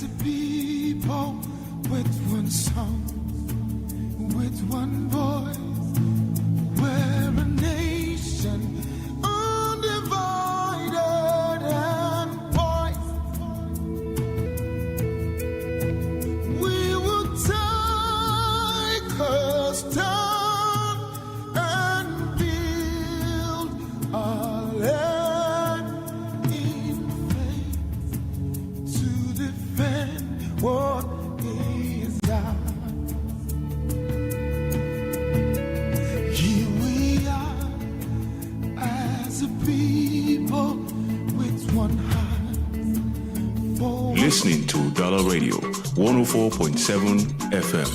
a people with one song, with one voice, we're a nation undivided and poised. We will take a stand and build our land in faith to defend what is ours. Here we are as a people with one heart. Listening to Udala Radio 104.7 FM.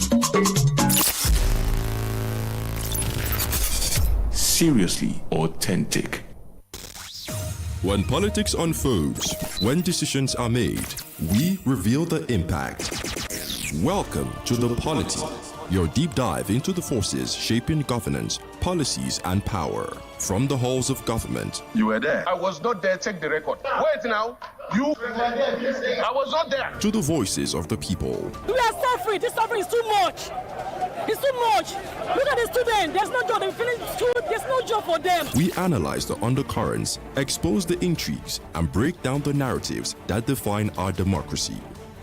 Seriously authentic. When politics unfolds, when decisions are made, we reveal the impact. Welcome to the Polity, your deep dive into the forces shaping governance, policies, and power. From the halls of government. You were there. I was not there. Check the record. Wait now. I was not there. To the voices of the people. We are suffering. This suffering is too much. It's too much. Look at the students. There's no job. They finish school. There's no job for them. We analyze the undercurrents, expose the intrigues, and break down the narratives that define our democracy.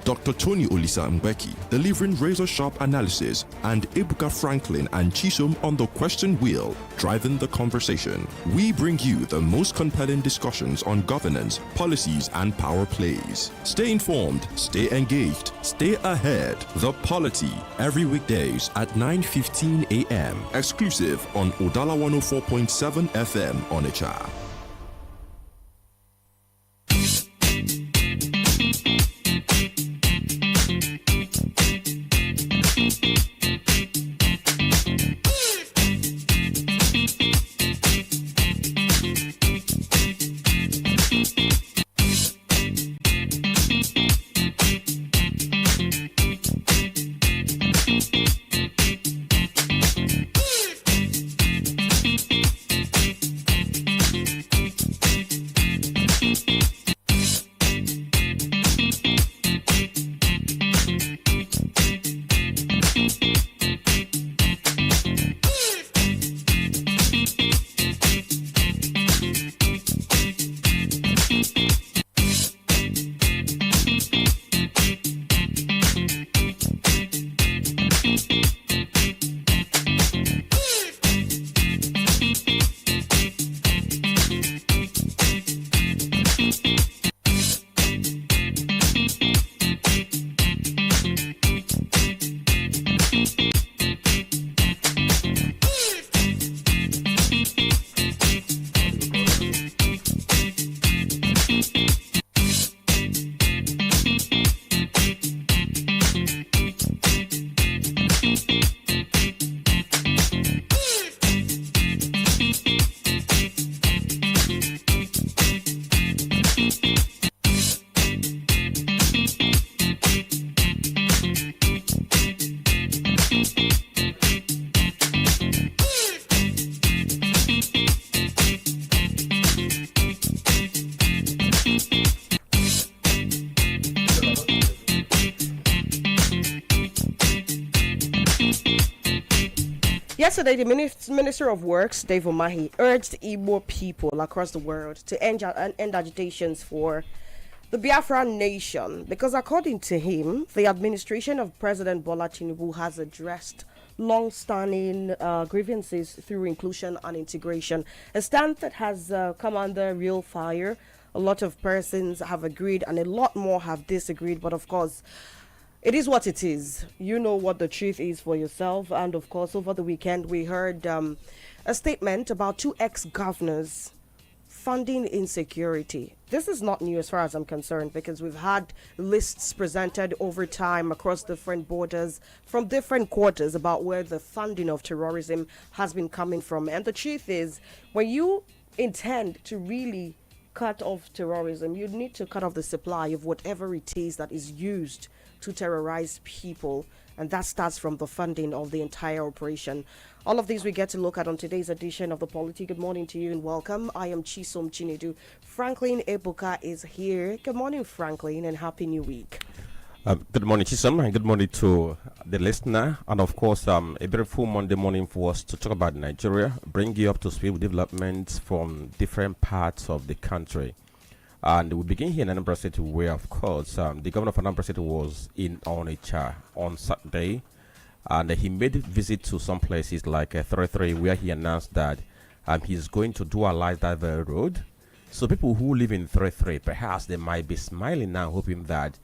Dr. Tony Olisa Mbeki delivering razor-sharp analysis, and Ebuka Franklin and Chisom on the question wheel, driving the conversation. We bring you the most compelling discussions on governance, policies, and power plays. Stay informed, stay engaged, stay ahead. The Polity, every weekdays at 9:15 a.m. Exclusive on Udala 104.7 FM Onitsha. Yesterday, the Minister of Works, Dave Umahi, urged Igbo people across the world to end agitations for the Biafran nation because, according to him, the administration of President Bola Tinubu has addressed long-standing grievances through inclusion and integration, a stance that has come under real fire. A lot of persons have agreed and a lot more have disagreed, but of course, it is what it is. You know what the truth is for yourself. And of course, over the weekend, we heard a statement about two ex-governors funding insecurity. This is not new as far as I'm concerned, because we've had lists presented over time across different borders from different quarters about where the funding of terrorism has been coming from. And the truth is, when you intend to really cut off terrorism, you need to cut off the supply of whatever it is that is used to terrorize people, and that starts from the funding of the entire operation. All of these we get to look at on today's edition of the Polity. Good morning to you and welcome. I am Chisom Chinedu. Franklin Ebuka is here. Good morning, Franklin, and happy new week. Good morning, Chisholm, and good morning to the listener. And of course, a beautiful Monday morning for us to talk about Nigeria, bring you up to speed with developments from different parts of the country. And we begin here in Anambra City, where, of course, the governor of Anambra City was in Onitsha on Saturday. And he made a visit to some places like 33, where he announced that he's going to dualize that very road. So people who live in 33, perhaps they might be smiling now, hoping that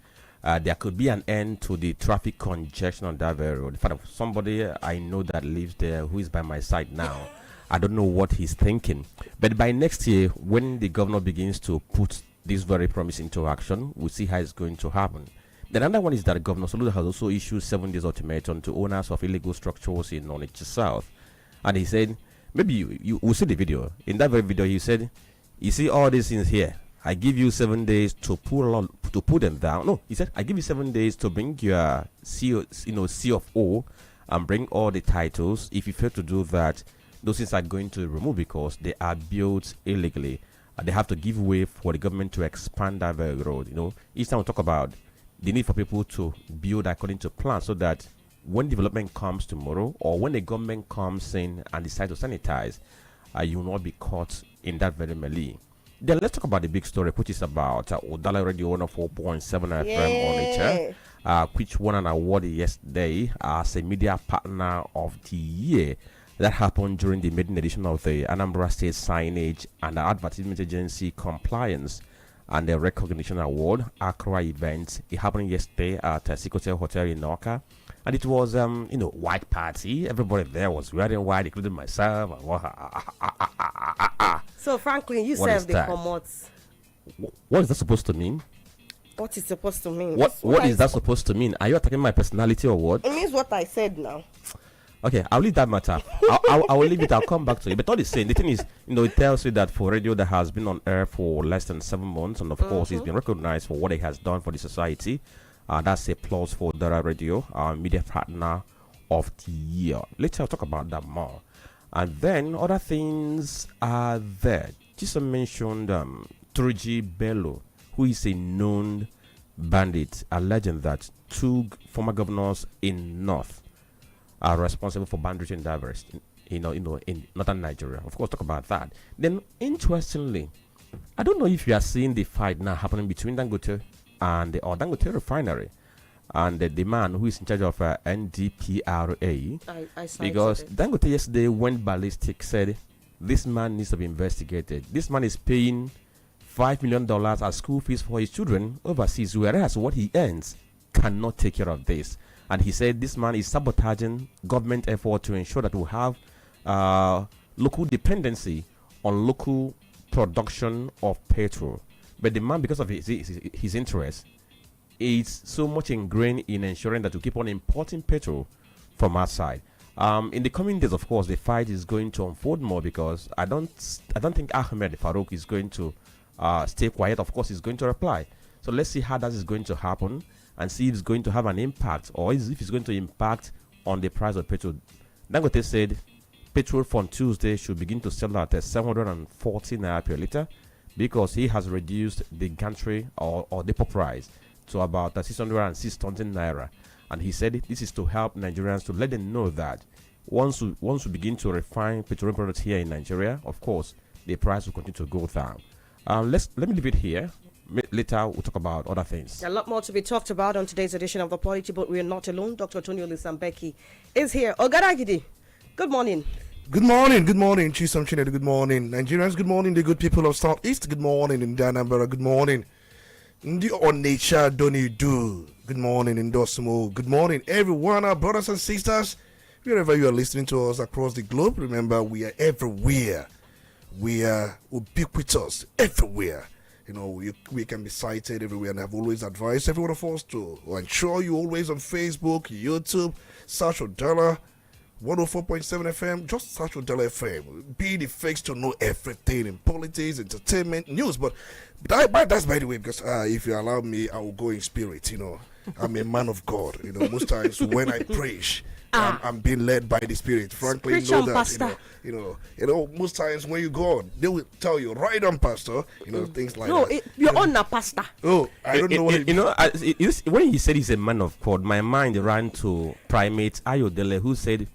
there could be an end to the traffic congestion on that very road. In fact, somebody I know that lives there who is by my side now, I don't know what he's thinking. But by next year, when the governor begins to put this very promise into action, we'll see how it's going to happen. The another one is that Governor Soludo has also issued 7 days ultimatum to owners of illegal structures in Onitsha South. And he said, maybe you will see the video. In that very video, he said, you see all these things here. I give you 7 days to put them down. No, he said, I give you 7 days to bring your C of O and bring all the titles. If you fail to do that, those things are going to remove because they are built illegally. They have to give way for the government to expand that very road. Each time we talk about the need for people to build according to plan so that when development comes tomorrow or when the government comes in and decides to sanitize, you will not be caught in that very melee. Then let's talk about the big story, which is about Udala Radio 104.7 FM Onitsha, which won an award yesterday as a media partner of the year. That happened during the maiden edition of the Anambra State Signage and Advertisement Agency Compliance and the Recognition Award, Accra event. It happened yesterday at Sikotel Hotel in Noka. And it was, white party. Everybody there was wearing white, including myself. So, Franklin, you serve the commodities. What is that supposed to mean? What is supposed to mean? What is that supposed to mean? Are you attacking my personality or what? It means what I said now. Okay, I'll leave that matter. I will leave it. I'll come back to it. But all the same, the thing is, it tells you that for radio that has been on air for less than 7 months, and of course, it's been recognized for what it has done for the society. That's a plus for Udala Radio, our media partner of the year. Later, I'll talk about that more. And then other things are there. Just mentioned Turji Bello, who is a known bandit, alleging that 2 former governors in North are responsible for banditry and diversity, in northern Nigeria. Of course, talk about that. Then, interestingly, I don't know if you are seeing the fight now happening between Dangote and the Dangote refinery and the man who is in charge of NDPRA. Because Dangote yesterday went ballistic, said this man needs to be investigated. This man is paying $5 million as school fees for his children overseas, whereas what he earns cannot take care of this. And he said this man is sabotaging government effort to ensure that we have local dependency on local production of petrol. But the man, because of his interest, is so much ingrained in ensuring that we keep on importing petrol from outside. In the coming days, of course, the fight is going to unfold more because I don't think Ahmed Farouk is going to stay quiet. Of course, he's going to reply. So let's see how that is going to happen and see if it's going to have an impact or if it's going to impact on the price of petrol. Dangote said petrol from Tuesday should begin to sell at 740 naira per litre because he has reduced the gantry or depot price to about 606,000 naira. And he said this is to help Nigerians, to let them know that once we begin to refine petroleum products here in Nigeria, of course, the price will continue to go down. Let me leave it here. Later, we'll talk about other things. A lot more to be talked about on today's edition of the Polity, but we're not alone. Dr. Olisa Mbeki is here. Ogaragidi, good morning. Good morning, Chisom Chinede, good morning. Nigerians, good morning. The good people of Southeast, good morning. In Danambara, good morning. Ndi Onitsha, Donidu, good morning. In Dosimo, good morning. Everyone, our brothers and sisters, wherever you are listening to us across the globe, remember we are everywhere. We are ubiquitous everywhere. We can be cited everywhere, and I've always advised every one of us to ensure you always on Facebook, YouTube, search Udala 104.7 FM, just search Udala FM. Be the fix to know everything in politics, entertainment, news. But that's by the way, because if you allow me, I will go in spirit. I'm a man of God. Most times when I preach, I'm being led by the Spirit. Frankly, Preach know on, that. Pastor. Most times when you go on, they will tell you, right on, Pastor. Things like that. You're on a pastor. Oh, I don't know what it when he said he's a man of God, my mind ran to Primate Ayodele, who said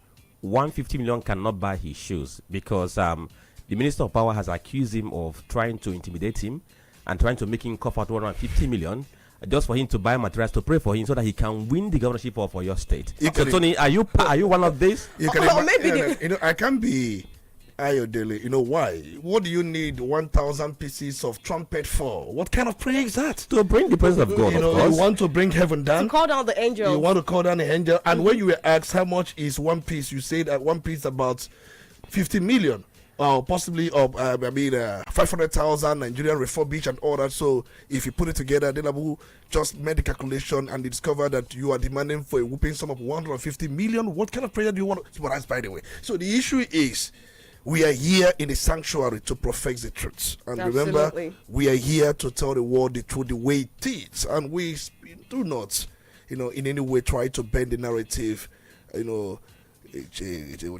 150 million cannot buy his shoes because the Minister of Power has accused him of trying to intimidate him and trying to make him cough out 150 million just for him to buy materials to pray for him so that he can win the governorship of your state. So, Tony, are you one of these? I can be Ayodele. You know why? What do you need 1,000 pieces of trumpet for? What kind of prayer is that? To bring the presence of God, of course. You want to bring heaven down? To call down the angel. You want to call down the angel. And when you were asked how much is one piece, you said that one piece about 50 million. Or possibly 500,000 Nigerian refurbish and all that. So if you put it together, then I will just made the calculation and discover that you are demanding for a whooping sum of 150 million. What kind of prayer do you want? Well, that's by the way. So the issue is, we are here in the sanctuary to profess the truth. And remember, we are here to tell the world the truth the way it is. And we do not, in any way try to bend the narrative,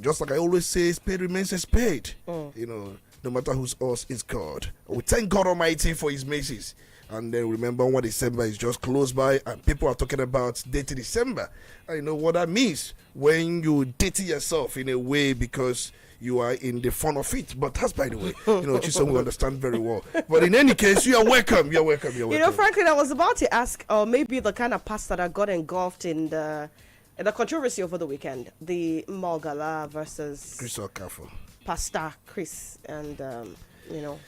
just like I always say, spade remains a spade. No matter whose us is God. We thank God Almighty for His mercies. And then remember, 1 December is just close by, and people are talking about dating December. And you know what that means when you date yourself in a way because you are in the fun of it. But that's by the way, Chisom will understand very well. But in any case, you are welcome. You're welcome. Franklin, I was about to ask, maybe the kind of pastor that got engulfed in the controversy over the weekend, the Malgala versus Chris Okafor. Pastor Chris, and No,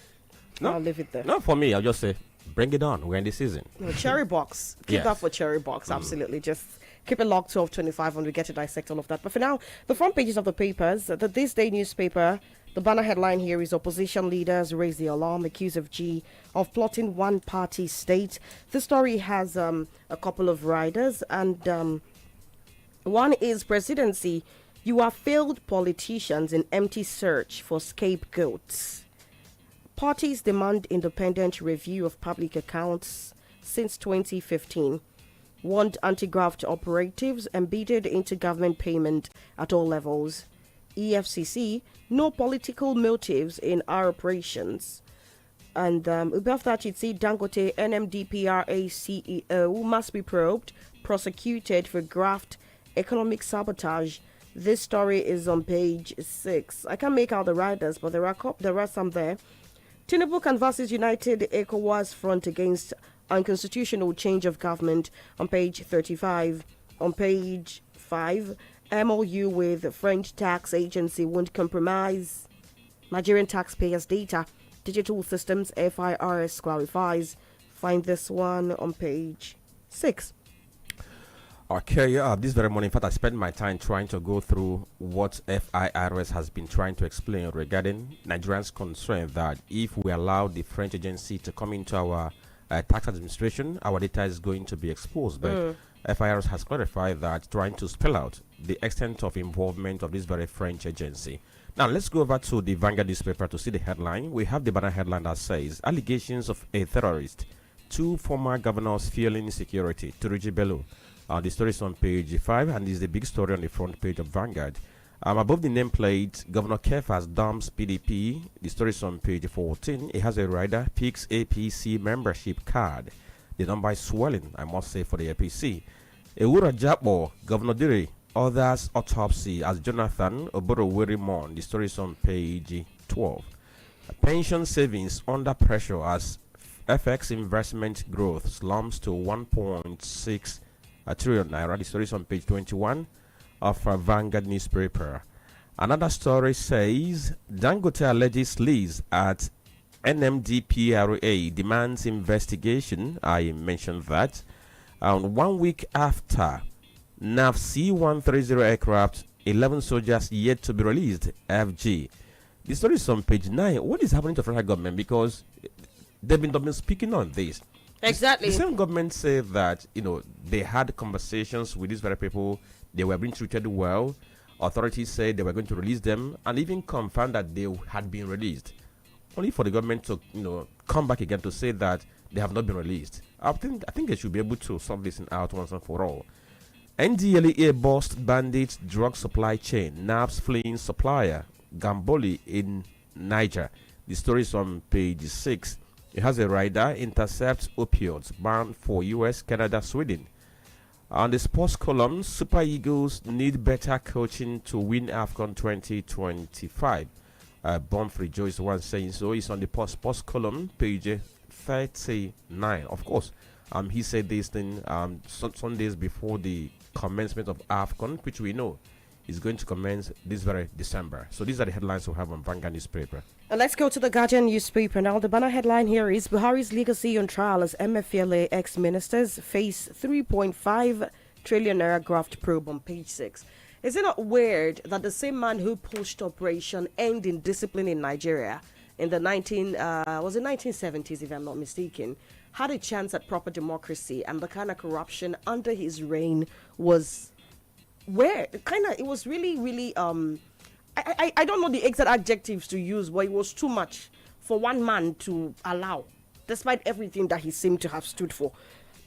I'll leave it there. No, for me, I'll just say, bring it on. We're in the season. No, cherry box. Keep that for cherry box. Absolutely. Just keep it locked 12:25 when we get to dissect all of that. But for now, the front pages of the papers, the This Day newspaper, the banner headline here is opposition leaders raise the alarm, accuse of G of plotting one-party state. The story has a couple of riders, and one is presidency. You are failed politicians in empty search for scapegoats. Parties demand independent review of public accounts since 2015. Want anti-graft operatives embedded into government payment at all levels. EFCC, no political motives in our operations. And above that, you'd see Dangote NMDPRA CEO must be probed, prosecuted for graft economic sabotage. This story is on page 6. I can't make out the riders, but there are some there. Tinubu canvasses United ECOWAS front against unconstitutional change of government on page 35. On page 5, MOU with French tax agency won't compromise Nigerian taxpayers' data. Digital systems FIRS clarifies. Find this one on page 6. Okay, this very morning, in fact, I spent my time trying to go through what FIRS has been trying to explain regarding Nigerians' concern that if we allow the French agency to come into our tax administration, our data is going to be exposed. But FIRS has clarified that, trying to spell out the extent of involvement of this very French agency. Now, let's go over to the Vanguard newspaper to see the headline. We have the banner headline that says, allegations of a terrorist, 2 former governors feeling insecurity, Turuji Bello. The story is on page 5, and is the big story on the front page of Vanguard. Above the nameplate, Governor Kefas dumps PDP. The story is on page 14. It has a rider, picks APC membership card. The number is swelling, I must say, for the APC. Ewura Jabo, Governor Diri, others autopsy as Jonathan Oboroweri Mon. The story is on page 12. Pension savings under pressure as FX investment growth slumps to 1.6 trillion naira. The story is on page 21 of Vanguard newspaper. Another story says Dangote alleges lease at NMDPRA demands investigation. I mentioned that. 1 week after NAV C-130 aircraft, 11 soldiers yet to be released. FG. The story is on page 9. What is happening to the federal government? Because they've been speaking on this. Exactly. The same government said that, they had conversations with these very people. They were being treated well. Authorities said they were going to release them and even confirmed that they had been released. Only for the government to, come back again to say that they have not been released. I think they should be able to sort this out once and for all. NDLEA bust bandit drug supply chain, naps fleeing supplier, Gamboli in Niger. The story is on page 6. It has a rider, intercepts opioids, banned for US, Canada, Sweden. On the sports column, Super Eagles need better coaching to win AFCON 2025. Bonfrey Joe is the one saying so. It's on the sports column, page 39. Of course, he said this thing some days before the commencement of AFCON, which we know is going to commence this very December. So these are the headlines we have on Vanguard newspaper. And let's go to the Guardian newspaper now. The banner headline here is Buhari's legacy on trial as MFLA ex-ministers face 3.5 trillion naira graft probe on page 6. Is it not weird that the same man who pushed Operation End Indiscipline in Nigeria in the 1970s, if I'm not mistaken, had a chance at proper democracy, and the kind of corruption under his reign was where it was really I don't know the exact adjectives to use, but it was too much for one man to allow, despite everything that he seemed to have stood for.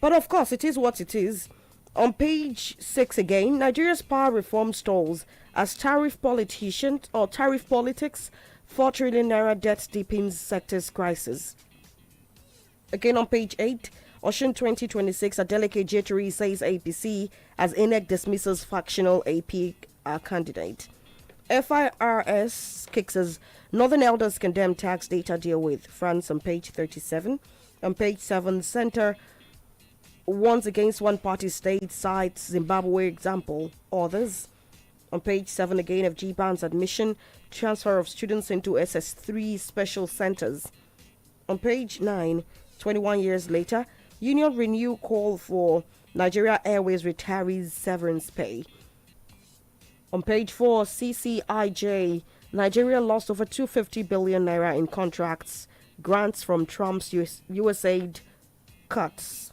But of course, it is what it is. On page 6 again, Nigeria's power reform stalls as tariff politics, 4 trillion naira debt deepens sector's crisis. Again on page 8, Ocean 2026, Adeleke Jeturi says APC as INEC dismisses factional AP candidate. FIRS kicks as Northern Elders condemn tax data deal with France on page 37. On page 7, Center warns against one-party state, cites Zimbabwe example, others. On page 7 again, of G-Ban's admission, transfer of students into SS3 special centers. On page 9, 21 years later, Union renew call for Nigeria Airways retirees severance pay. On page 4, CCIJ, Nigeria lost over 250 billion naira in contracts, grants from Trump's USAID cuts.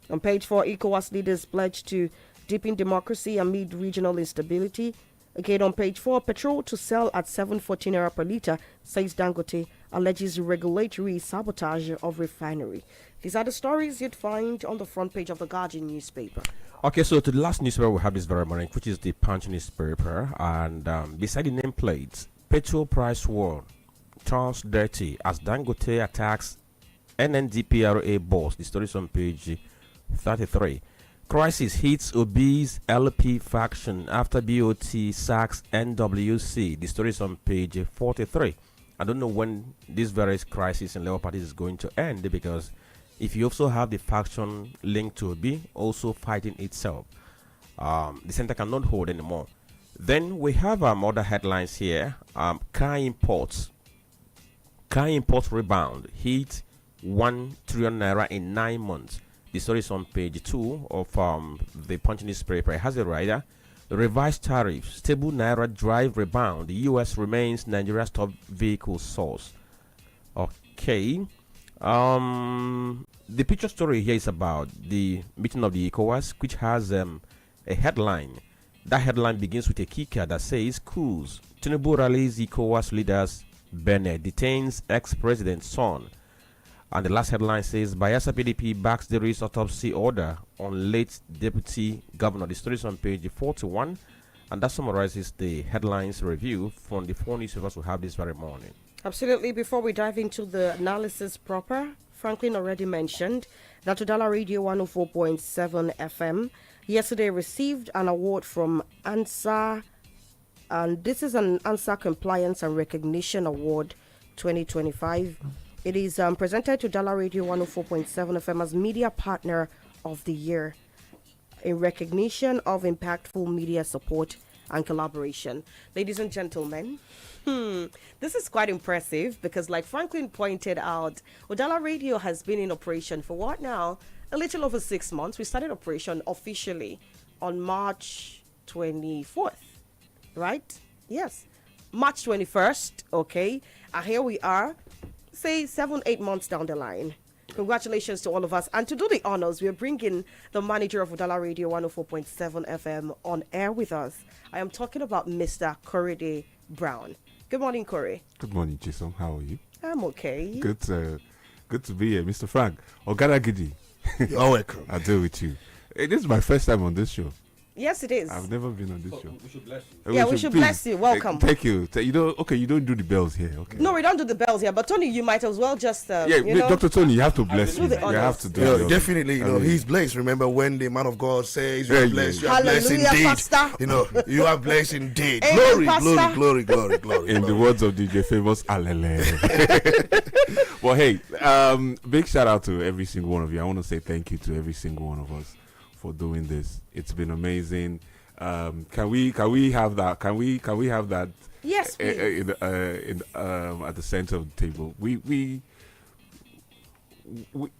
On page 4, ECOWAS leaders pledge to deepen democracy amid regional instability. Again on page 4, petrol to sell at 7.14 naira per litre, says Dangote, alleges regulatory sabotage of refinery. These are the stories you'd find on the front page of the Guardian newspaper. Okay, so to the last newspaper we have this very morning, which is the Punch newspaper, and beside the nameplates, petrol price war turns dirty as Dangote attacks NNDPRA boss. The story is on page 33. Crisis hits Obi's LP faction after BOT sacks NWC. The story is on page 43. I don't know when this various crisis in Labour Party is going to end, because if you also have the faction linked to Obi also fighting itself, the center cannot hold anymore. Then we have other headlines here. Car imports rebound, hit 1 trillion naira in 9 months. The story is on page 2 of the Punch newspaper. It has a rider. Revised tariffs, stable naira drive rebound. The US remains Nigeria's top vehicle source. Okay. The picture story here is about the meeting of the ECOWAS, which has a headline. That headline begins with a kicker that says, "Coups. Tinubu rallies ECOWAS leaders. Benin detains ex-president's son." And the last headline says, Bayelsa PDP backs the risk autopsy order on late deputy governor. The story is on page 41, and that summarizes the headlines review from the 4 newspapers we have this very morning. Absolutely. Before we dive into the analysis proper, Franklin already mentioned that Udala Radio 104.7 FM yesterday received an award from ANSA, and this is an ANSA Compliance and Recognition Award 2025. It is presented to Udala Radio 104.7 FM as Media Partner of the Year in recognition of impactful media support and collaboration. Ladies and gentlemen, this is quite impressive because, like Franklin pointed out, Udala Radio has been in operation for what now? A little over 6 months. We started operation officially on March 24th, right? Yes, March 21st. Okay, and here we are, say 7-8 months down the line. Congratulations to all of us. And to do the honors, we're bringing the manager of Udala Radio 104.7 FM on air with us. I am talking about Mr. Korede Brown. Good morning, Corey. Good morning, Chisom. How are you? I'm okay. Good to be here, Mr. Frank. Ogada Gidi. You're welcome. I'll deal with you. Hey, this is my first time on this show. Yes, it is. I've never been on this show. We should bless you. Yeah, we should please. bless you. Welcome. Thank you. You don't do the bells here. Okay. No, we don't do the bells here. But Tony, you might as well just, Dr. Tony, you have to bless do me. the You honors. have to do Yeah, it. definitely, he's blessed. Remember when the man of God says, you are Yeah, blessed, yeah. you are blessed Hallelujah, indeed. Pastor. You are blessed indeed. Amen, Glory, Pastor. glory. In the words of DJ Famous, Alele. Well, hey, big shout out to every single one of you. I want to say thank you to every single one of us for doing this. It's been amazing. Can we have that? Can we have that? Yes, please. At the center of the table. We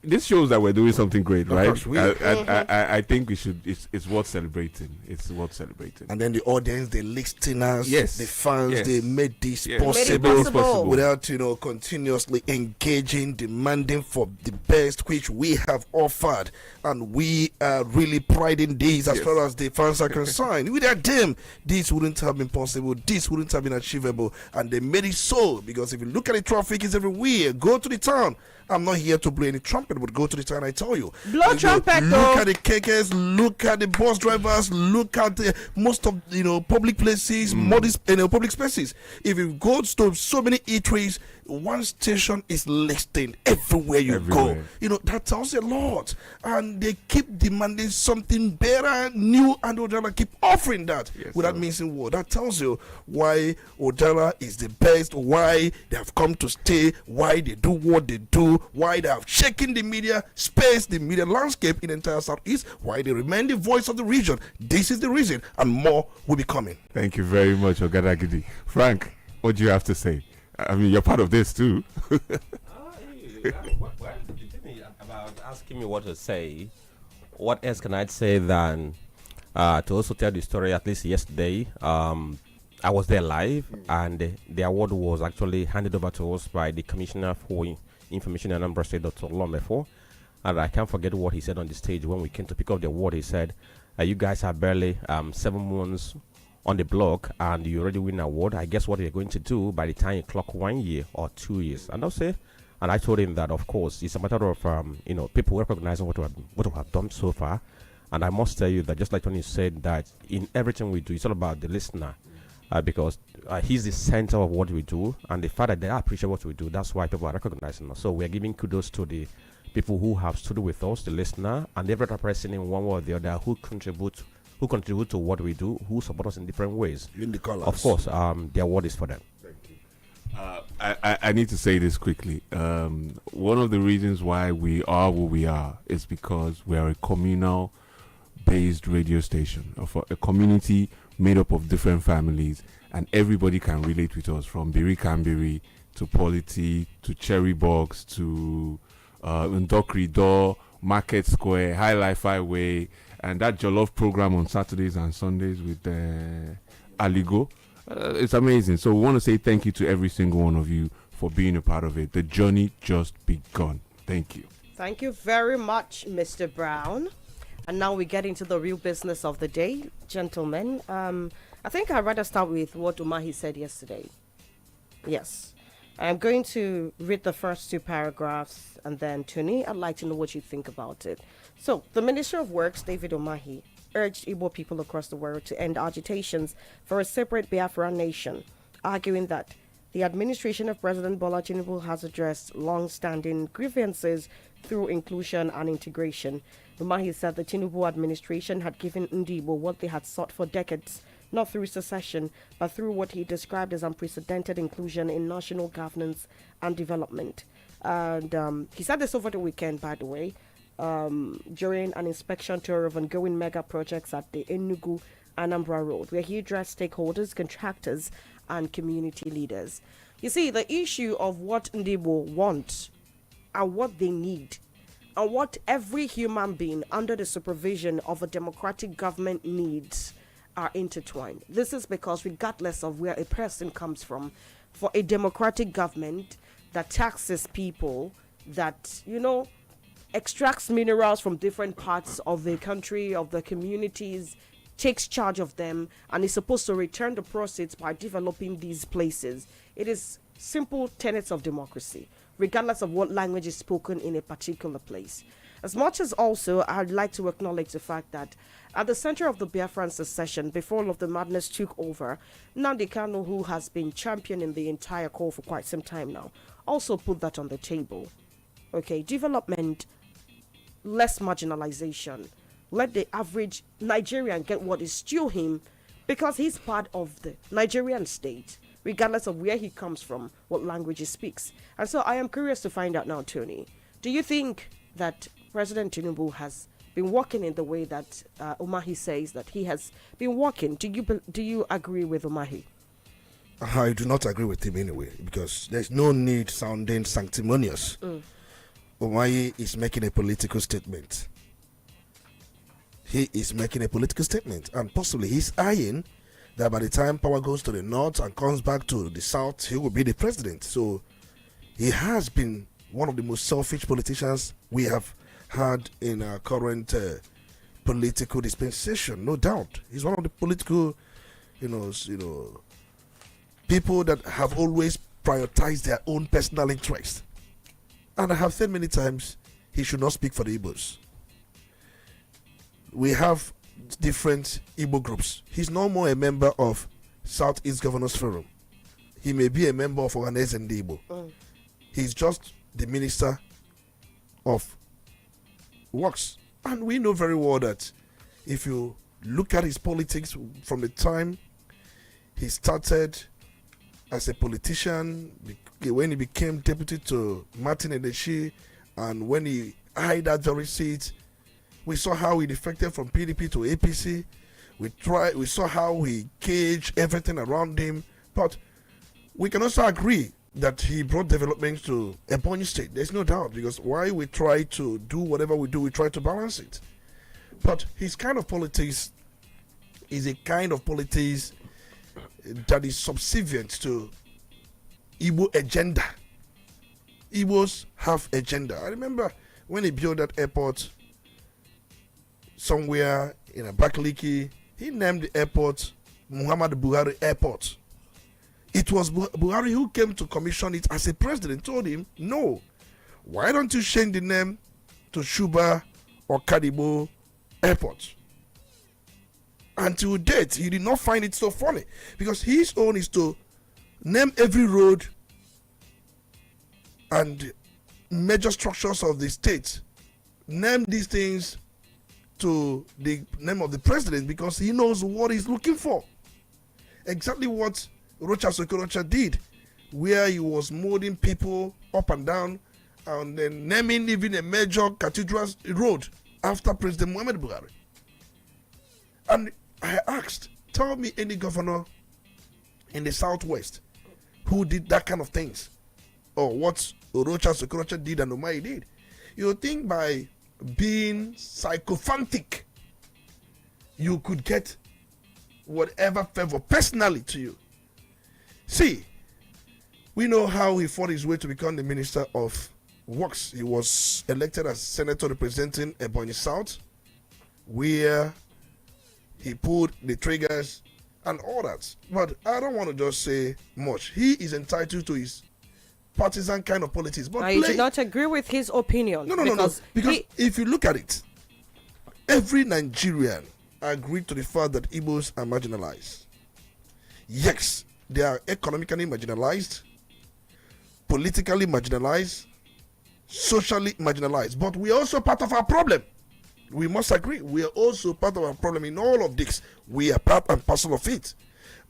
this shows that we're doing something great, right? course we are. I think we should. It's worth celebrating. It's worth celebrating. And then the audience, the listeners, Yes. the fans, Yes. they made this Yes. possible, Made it possible. without continuously engaging, demanding for the best which we have offered, and we are really priding this as Yes. far as the fans are concerned. Without them, this wouldn't have been possible. This wouldn't have been achievable, and they made it so. Because if you look at the traffic, is everywhere. Go to the town. I'm not here to blow any trumpet, but go to the town. I tell you, Blow trumpet, Look though. at the KKs, look at the bus drivers, look at most of public places, modest public spaces. If you go to so many eateries, one station is listed everywhere you Everywhere. go. That tells a lot, and they keep demanding something better, new, and Udala keep offering that Yes, without sir. missing word. That tells you why Udala is the best, why they have come to stay, why they do what they do, why they have shaken the media space, the media landscape in the entire Southeast, why they remain the voice of the region. This is the reason, and more will be coming. Thank you very much, Ogadagidi. Frank, what do you have to say? I mean, you're part of this too. The thing about asking me what to say, what else can I say than to also tell the story? At least yesterday, I was there live, and the award was actually handed over to us by the Commissioner for Information and Anambra State, Dr. Lomefo. And I can't forget what he said on the stage when we came to pick up the award. He said, "You guys are barely 7 months on the block, and you already win an award. I guess what you're going to do by the time you clock 1 year or 2 years." And I told him that, of course, it's a matter of people recognizing what we have done so far. And I must tell you that, just like Tony said, that in everything we do, it's all about the listener, because he's the center of what we do, and the fact that they appreciate what we do, that's why people are recognizing us. So we're giving kudos to the people who have stood with us, the listener, and every other person in one way or the other who contribute to what we do, who support us in different ways. In the colors. Of course, the award is for them. I need to say this quickly. One of the reasons why we are where we are is because we are a communal-based radio station, of a community made up of different families, and everybody can relate with us, from Biri Kambiri to Polity to Cherry Box to Ndokri Door, Market Square, High Life Highway, and that Jollof program on Saturdays and Sundays with Aligo. It's amazing. So we want to say thank you to every single one of you for being a part of it. The journey just begun. Thank you. Thank you very much, Mr. Brown. And now we get into the real business of the day, gentlemen. I think I'd rather start with what Umahi said yesterday. Yes. I'm going to read the first 2 paragraphs, and then, Tony, I'd like to know what you think about it. So, the Minister of Works, David Umahi, urged Igbo people across the world to end agitations for a separate Biafran nation, arguing that the administration of President Bola Tinubu has addressed long-standing grievances through inclusion and integration. Umahi said the Tinubu administration had given Ndibo what they had sought for decades, not through secession, but through what he described as unprecedented inclusion in national governance and development. And he said this over the weekend, by the way, during an inspection tour of ongoing mega projects at the Enugu Anambra Road, where he addressed stakeholders, contractors, and community leaders. You see, the issue of what Ndibo want and what they need, and what every human being under the supervision of a democratic government needs, are intertwined. This is because, regardless of where a person comes from, for a democratic government that taxes people, that, extracts minerals from different parts of the country, of the communities, takes charge of them, and is supposed to return the proceeds by developing these places. It is simple tenets of democracy, regardless of what language is spoken in a particular place. As much as also, I'd like to acknowledge the fact that at the center of the Biafran secession, before all of the madness took over, Nnamdi Kanu, who has been championing the entire call for quite some time now, also put that on the table. Okay, development, less marginalization. Let the average Nigerian get what is due him because he's part of the Nigerian state, regardless of where he comes from, what language he speaks. And so I am curious to find out now, Tony, do you think that President Tinubu has been working in the way that Umahi says that he has been working? Do you agree with Umahi? I do not agree with him anyway, because there's no need sounding sanctimonious. Umahi is making a political statement. He is making a political statement, and possibly he's eyeing that by the time power goes to the north and comes back to the south, he will be the president. So he has been one of the most selfish politicians we have had in our current political dispensation, no doubt. He's one of the political, people that have always prioritized their own personal interest. And I have said many times, he should not speak for the Igbos. We have different Igbo groups. He's no more a member of Southeast Governors Forum. He may be a member of Oganes and Igbo. He's just the Minister of Works. And we know very well that if you look at his politics from the time he started as a politician, when he became deputy to Martin Edeshi, and when he eyed that very seat, we saw how he defected from PDP to APC. We saw how he caged everything around him. But we can also agree that he brought development to Ebonyi State. There's no doubt, because why we try to do whatever we do, we try to balance it. But his kind of politics is a kind of politics that is subservient to Igbo agenda. Igbos have agenda. I remember when he built that airport somewhere in Abakaliki, he named the airport Muhammad Buhari Airport. It was Buhari who came to commission it as a president, told him, no, why don't you change the name to Shuba or Kadibo Airport? Until date, he did not find it so funny, because his own is to name every road and major structures of the state, name these things to the name of the president, because he knows what he's looking for. Exactly what Rocha Sokorocha did, where he was molding people up and down and then naming even a major cathedral road after President Muhammad Buhari. And I asked, tell me any governor in the southwest who did that kind of things, or what Rocha Sokorocha did and Umahi did. You think by being psychophantic, you could get whatever favor personally to you. See, we know how he fought his way to become the Minister of Works. He was elected as senator representing Ebonyi South, where he pulled the triggers and all that. But I don't want to just say much. He is entitled to his partisan kind of politics. But I do not agree with his opinion. No. Because if you look at it, every Nigerian agreed to the fact that Igbos are marginalized. Yes, they are economically marginalized, politically marginalized, socially marginalized. But we are also part of our problem. We must agree. We are also part of our problem in all of this. We are part and parcel of it.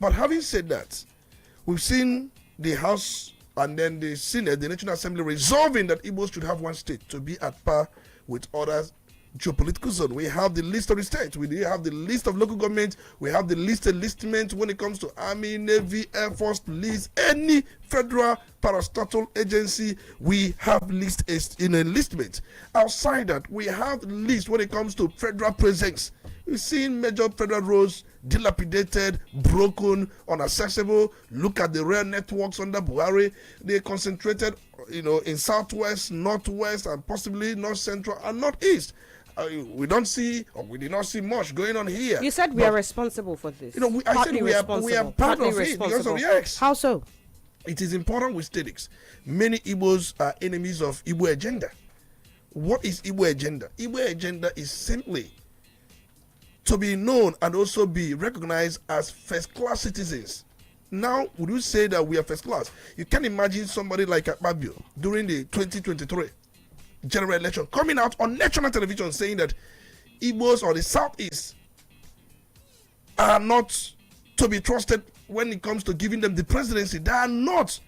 But having said that, we've seen the House and then the Senate, the National Assembly, resolving that Igbos should have one state to be at par with other geopolitical zones. We have the list of the states. We have the list of local governments. We have the list of enlistment when it comes to Army, Navy, Air Force, police, any federal parastatal agency. We have list in enlistment. Outside that, we have list when it comes to federal presence. We've seen major federal roads dilapidated, broken, inaccessible. Look at the rail networks under Buhari. They concentrated, in southwest, northwest, and possibly north central and northeast. We don't see, or we did not see much going on here. You said we are responsible for this. I said we are part of it because of yes. How so? It is important with statics. Many Igbos are enemies of Igbo agenda. What is Igbo agenda? Igbo agenda is simply to be known and also be recognized as first-class citizens. Now, would you say that we are first class? You can imagine somebody like Akpabio during the 2023 general election coming out on national television saying that Igbos or the Southeast are not to be trusted when it comes to giving them the presidency. They are not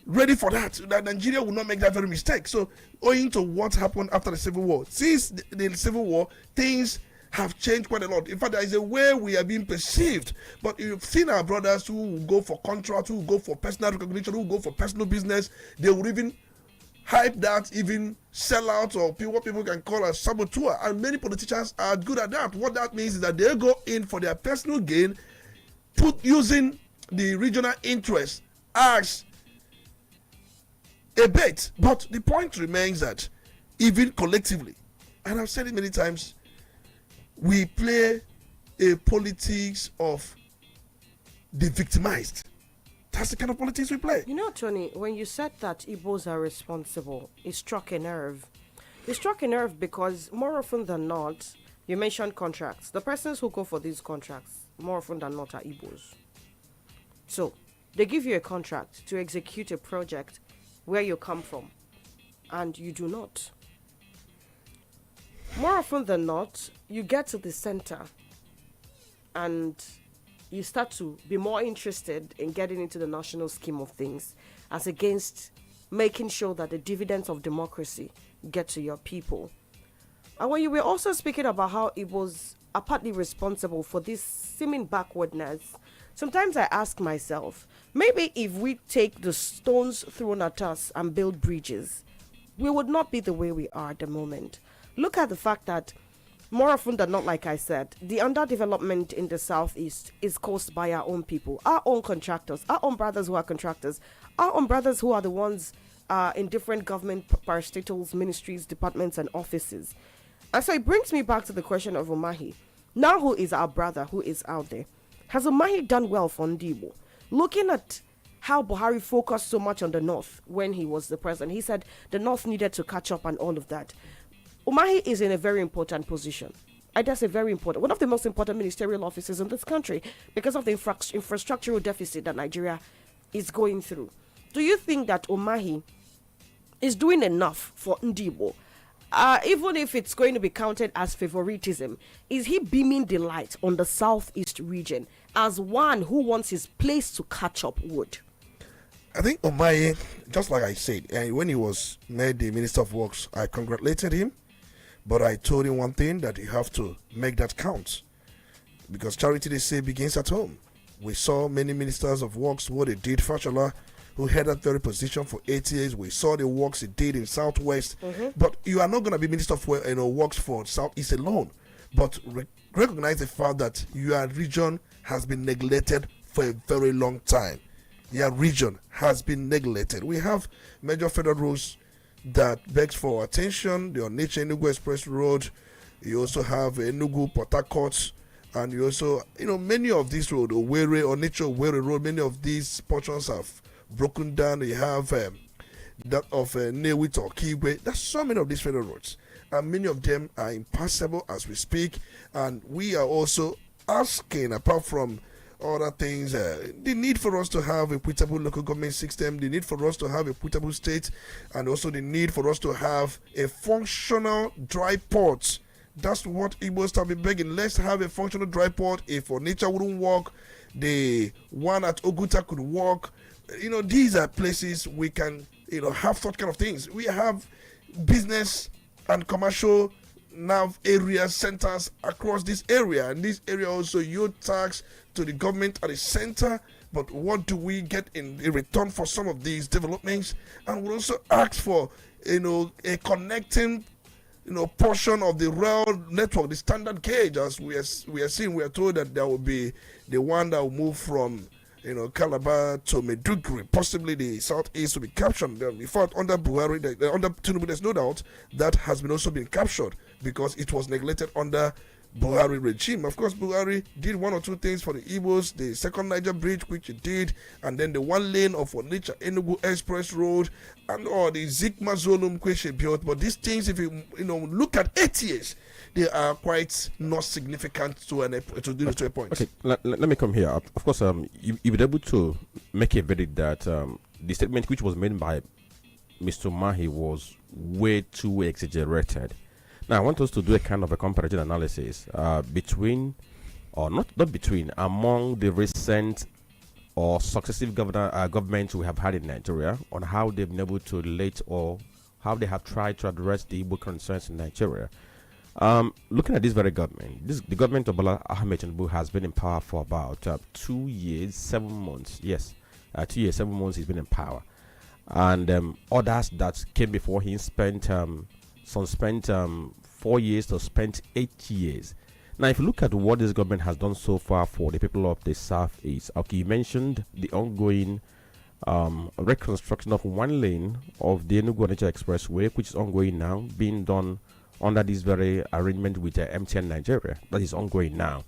ready for that. That Nigeria will not make that very mistake. So, owing to what happened after the Civil War, since the Civil War, things have changed quite a lot. In fact, there is a way we are being perceived. But you've seen our brothers who will go for contracts, who will go for personal recognition, who will go for personal business. They will even hype that, even sell out, or what people can call a saboteur. And many politicians are good at that. What that means is that they go in for their personal gain, using the regional interest as a bait. But the point remains that even collectively, and I've said it many times, we play a politics of the victimized. That's the kind of politics we play. You know, Tony, when you said that Igbos are responsible, it struck a nerve. It struck a nerve because more often than not, you mentioned contracts. The persons who go for these contracts, more often than not, are Igbos. So, they give you a contract to execute a project where you come from, and you do not. More often than not, you get to the center and you start to be more interested in getting into the national scheme of things as against making sure that the dividends of democracy get to your people. And when you were also speaking about how Igbos are partly responsible for this seeming backwardness, sometimes I ask myself, maybe if we take the stones thrown at us and build bridges, we would not be the way we are at the moment. Look at the fact that more often than not, like I said, the underdevelopment in the Southeast is caused by our own people, our own contractors, our own brothers who are contractors, our own brothers who are the ones in different government parastatals, ministries, departments, and offices. And so it brings me back to the question of Umahi. Now, who is our brother who is out there? Has Umahi done well for Ndibo? Looking at how Buhari focused so much on the North when he was the president, he said the North needed to catch up and all of that. Umahi is in a very important position. And that's a very important, one of the most important ministerial offices in this country because of the infrastructural deficit that Nigeria is going through. Do you think that Umahi is doing enough for Ndibo? Even if it's going to be counted as favoritism, is he beaming delight on the Southeast region as one who wants his place to catch up would? I think Umahi, just like I said, when he was made the Minister of Works, I congratulated him. But I told him one thing, that you have to make that count. Because charity, they say, begins at home. We saw many ministers of works, what they did. Fashola, who had that very position for 8 years. We saw the works he did in Southwest. But you are not going to be Minister of Works for Southeast alone. But recognize the fact that your region has been neglected for a very long time. Your region has been neglected. We have major federal roads that begs for attention. The Onitsha Enugu Express Road. You also have Enugu Port Harcourt, and you also, many of these roads, Owerri, Onitsha Owerri Road, many of these portions have broken down. You have that of Newit or Kigwe. There's so many of these federal roads, and many of them are impassable as we speak. And we are also asking, apart from other things, the need for us to have a equitable local government system, the need for us to have a equitable state, and also the need for us to have a functional dry port. That's what Igbos have been begging. Let's have a functional dry port. If Onitsha wouldn't work, the one at Oguta could work. These are places we can, have such kind of things. We have business and commercial nav areas, centers across this area, and this area also yield tax to the government at the center. But what do we get in return for some of these developments? And we also ask for a connecting portion of the rail network, the standard gauge. As we are seeing, we are told that there will be the one that will move from Calabar to Maiduguri. Possibly the southeast will be captured. In fact, under Buhari, under Tinubu, there's no doubt that has been also been captured because it was neglected under Buhari regime. Of course, Buhari did one or two things for the Igbos, the second Niger Bridge, which he did, and then the one lane of Onitsha Enugu Express Road, and all the Zikma Zonum which he built. But these things, if you look at 8 years, they are quite not significant to a point. Okay, let me come here. Of course, you were able to make a verdict that the statement which was made by Mr. Mahi was way too exaggerated. Now, I want us to do a kind of a comparative analysis among the recent or successive governments we have had in Nigeria on how they've been able to relate or how they have tried to address the Igbo concerns in Nigeria. Looking at this very government, the government of Bola Ahmed Tinubu has been in power for about 2 years, 7 months. Yes, 2 years, 7 months he's been in power. And others that came before him spent 4 years to spent 8 years. Now, if you look at what this government has done so far for the people of the Southeast, okay, you mentioned the ongoing reconstruction of one lane of the Enugu Onitsha Expressway, which is ongoing now, being done under this very arrangement with MTN Nigeria. That is ongoing now.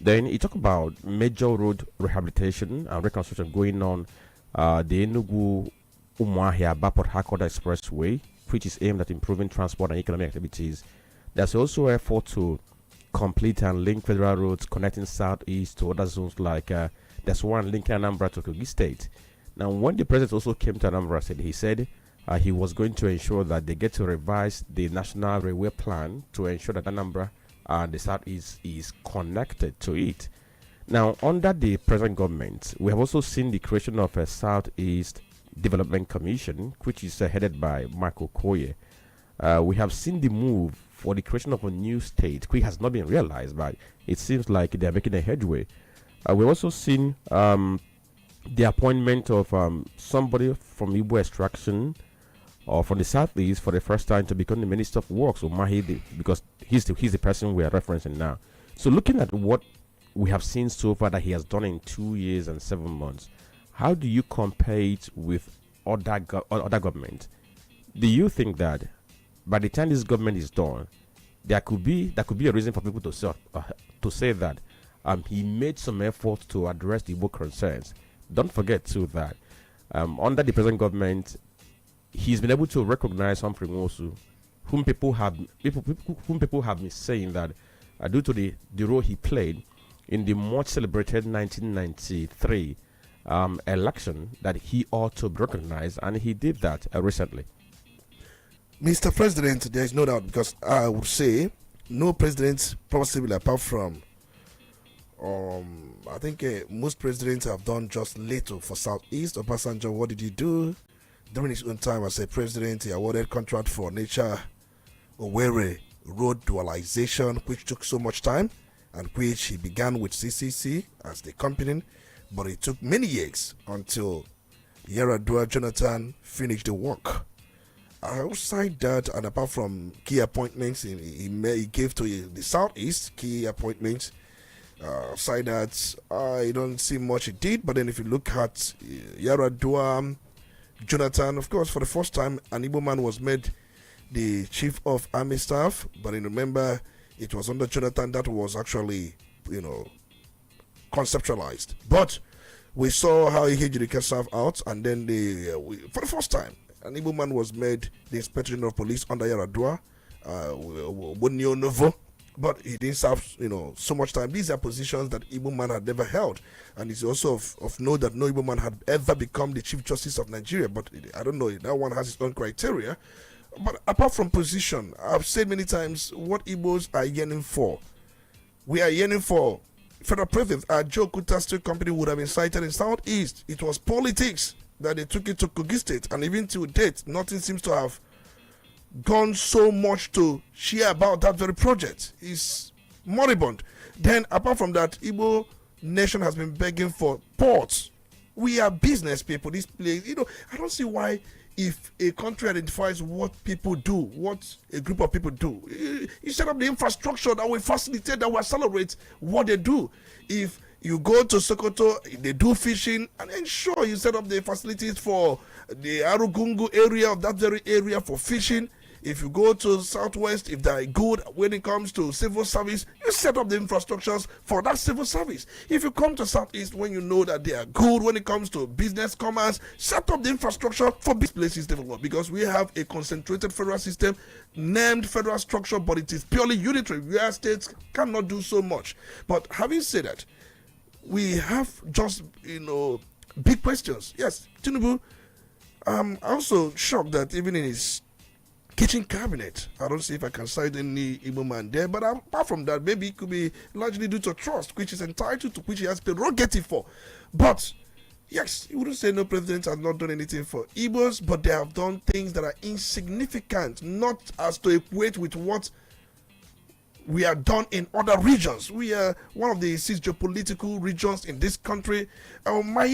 Then you talk about major road rehabilitation and reconstruction going on the Enugu Umuahia Port Harcourt Expressway, which is aimed at improving transport and economic activities. There's also an effort to complete and link federal roads connecting southeast to other zones like there's one linking Anambra to Kogi State. Now, when the president also came to Anambra, he said he was going to ensure that they get to revise the national railway plan to ensure that Anambra and the southeast is connected to it. Now, under the present government, we have also seen the creation of a Southeast Development Commission, which is headed by Michael Koye. We have seen the move for the creation of a new state, which has not been realized, but it seems like they are making a headway. We've also seen the appointment of somebody from Igbo extraction or from the Southeast for the first time to become the Minister of Works, Umahidi, because he's the person we are referencing now. So looking at what we have seen so far that he has done in 2 years and 7 months, how do you compare it with other governments? Do you think that by the time this government is done, there could be a reason for people to say that he made some effort to address the Igbo concerns? Don't forget too that under the present government, he's been able to recognize Humphrey Nwosu, whom people have been saying that due to the role he played in the much celebrated 1993 election, that he ought to be recognized, and he did that recently. Mr. President, there is no doubt, because I would say no president possible apart from I think most presidents have done just little for Southeast. Obasanjo, what did he do? During his own time as a president, he awarded contract for Nature Owerri road dualization, which took so much time, and which he began with CCC as the company, but it took many years until Yaradua Jonathan finished the work. Outside that, and apart from key appointments he gave to the Southeast, key appointments, outside that, I don't see much he did. But then if you look at Yaradua Jonathan, of course, for the first time, an Igbo man was made the chief of army staff. But then remember, it was under Jonathan that was actually, conceptualized. But we saw how he hid the staff out, and then for the first time, an Igbo man was made the Inspector General of Police under Yaradua, Novo. But he didn't serve, so much time. These are positions that Igbo man had never held. And it's also of note that no Igbo man had ever become the Chief Justice of Nigeria. But I don't know, that one has its own criteria. But apart from position, I've said many times what Igbos are yearning for. We are yearning for federal presence. Our Joe Kuta Steel Company would have been sited in Southeast. It was politics that they took it to Kogi State. And even to date, nothing seems to have gone so much to share about that very project. It's moribund. Then apart from that, Igbo nation has been begging for ports. We are business people. This place, I don't see why, if a country identifies what people do, what a group of people do, you set up the infrastructure that will facilitate, that will accelerate what they do. If you go to Sokoto, they do fishing, and ensure you set up the facilities for the Arugungu area of that very area for fishing. If you go to Southwest, if they are good when it comes to civil service, you set up the infrastructures for that civil service. If you come to Southeast, when you know that they are good when it comes to business, commerce, set up the infrastructure for these places development, because we have a concentrated federal system, named federal structure, but it is purely unitary, where states cannot do so much. But having said that, we have just, big questions. Yes, Tinubu, I'm also shocked that even in his kitchen cabinet, I don't see if I can cite any Igbo man there, but apart from that, maybe it could be largely due to trust, which is entitled to, which he has prerogative for. But yes, you wouldn't say no president has not done anything for Igbos, but they have done things that are insignificant, not as to equate with what we are done in other regions. We are one of the 6 geopolitical regions in this country.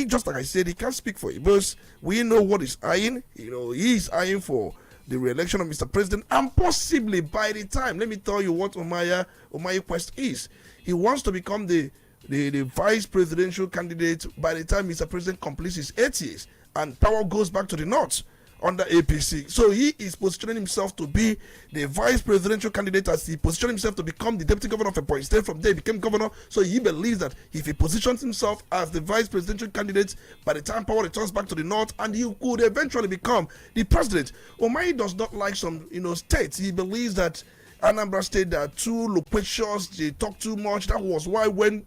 Just like I said, he can't speak for Igbos. We know what he's eyeing. He is eyeing for the re-election of Mr. President, and possibly by the time, let me tell you what Omayi quest is. He wants to become the vice presidential candidate by the time Mr. President completes his 8 years and power goes back to the north under APC. So he is positioning himself to be the vice presidential candidate, as he positioned himself to become the deputy governor of a point state. From there he became governor. So he believes that if he positions himself as the vice presidential candidate, by the time power returns back to the north, and he could eventually become the president. Omayi does not like some states. He believes that Anambra State, are too loquacious, they talk too much. That was why when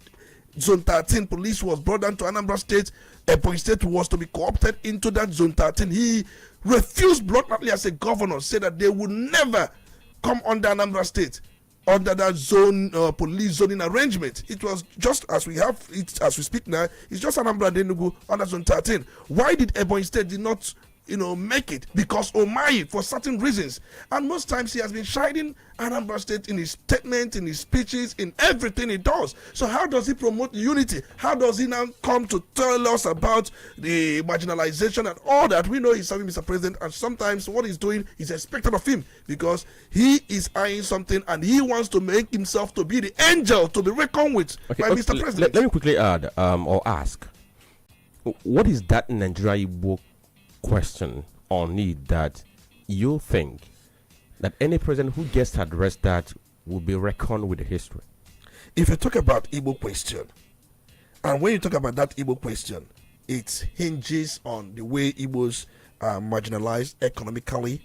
Zone 13 police was brought down to Anambra State, Ebonyi State was to be co-opted into that Zone 13. He refused bluntly as a governor, said that they would never come under Anambra State under that zone police zoning arrangement. It was just as we have it as we speak now. It's just Anambra and Enugu under Zone 13. Why did Ebonyi State did not make it? Because Omayi, for certain reasons, and most times he has been shining Anambra State in his statement, in his speeches, in everything he does. So how does he promote unity? How does he now come to tell us about the marginalization and all that? We know he's serving Mr. President, and sometimes what he's doing is expected of him, because he is eyeing something and he wants to make himself to be the angel to be reckoned with by Mr. President. Let me quickly add or ask, what is that Nigeria book question or need that you think that any president who gets to address that will be reckoned with the history? If you talk about Igbo question, and when you talk about that Igbo question, it hinges on the way Igbos are marginalized economically,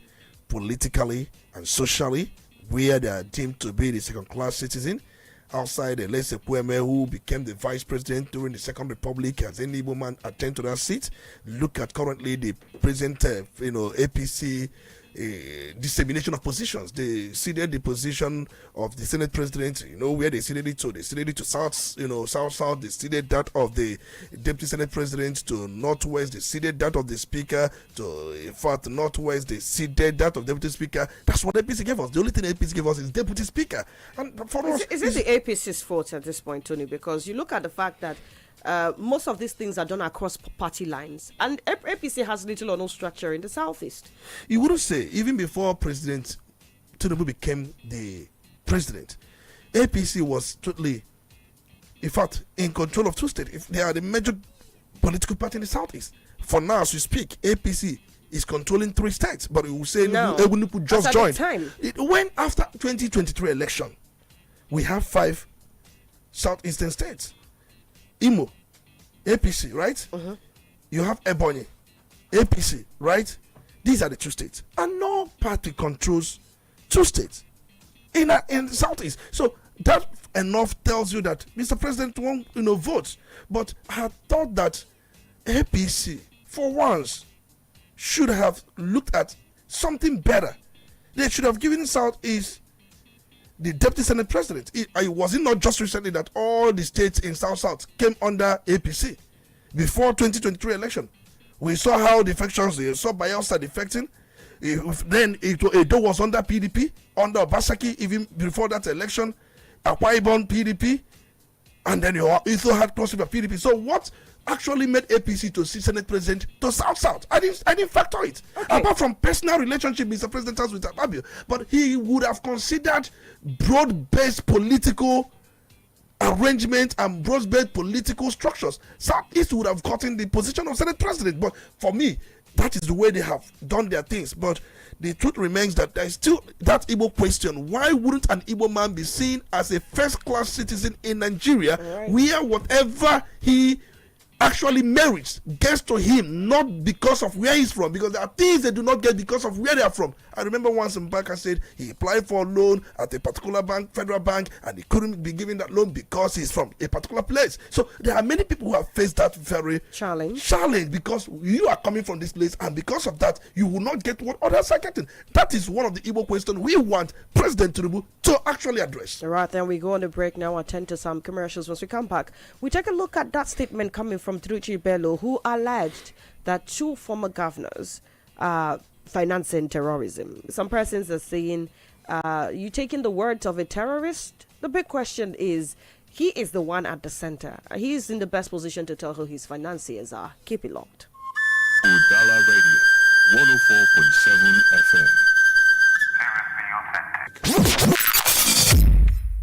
politically, and socially, where they are deemed to be the second-class citizen. Outside Olisa Mbeki, who became the vice president during the Second Republic, as any Igbo man attend to that seat. Look at currently the present, APC dissemination of positions. They ceded the position of the Senate president, where they ceded it to. They ceded it to South. South. They ceded that of the deputy Senate president to Northwest. They ceded that of the speaker to, in fact, Northwest. They ceded that of deputy speaker. That's what APC gave us. The only thing APC gave us is deputy speaker. And for us, is it the APC's fault at this point, Tony? Because you look at the fact that most of these things are done across party lines, and APC has little or no structure in the southeast. You wouldn't say, even before President Tinubu became the president, APC was totally, in fact, in control of 2 states. If they are the major political party in the southeast. For now, as we speak, APC is controlling 3 states, but we will say Enugu just joined. It went after 2023 election. We have 5 southeastern states. Imo, APC, right? You have Ebonyi, APC, right? These are the 2 states, and no party controls 2 states in the southeast. So that enough tells you that Mr. President won't vote. But I thought that APC, for once, should have looked at something better. They should have given Southeast the deputy senate president. Was it not just recently that all the states in South came under APC before 2023 election? We saw how the factions, they saw Bayelsa defecting. Then Edo was under PDP, under Obasaki, even before that election. Akwa Ibom PDP, and then you also had Crossfire PDP. So what actually made APC to see Senate President to South? I didn't factor it. Okay. Apart from personal relationship Mr. President has with Ababio, but he would have considered broad-based political arrangement and broad-based political structures. Southeast would have gotten the position of Senate President. But for me, that is the way they have done their things. But the truth remains that there is still that Igbo question. Why wouldn't an Igbo man be seen as a first-class citizen in Nigeria, where whatever he actually merits gets to him, not because of where he's from? Because there are things they do not get because of where they are from. I remember once Mbaka said he applied for a loan at a particular bank, federal bank, and he couldn't be given that loan because he's from a particular place. So there are many people who have faced that very challenge because you are coming from this place, and because of that, you will not get what others are getting. That is one of the Igbo questions we want President Tinubu to actually address. All right, then we go on the break now, attend to some commercials. Once we come back, we take a look at that statement coming from Truchi Bello, who alleged that 2 former governors are financing terrorism. Some persons are saying, you taking the words of a terrorist? The big question is, he is the one at the center. He is in the best position to tell who his financiers are. Keep it locked. Udala Radio, 104.7 FM.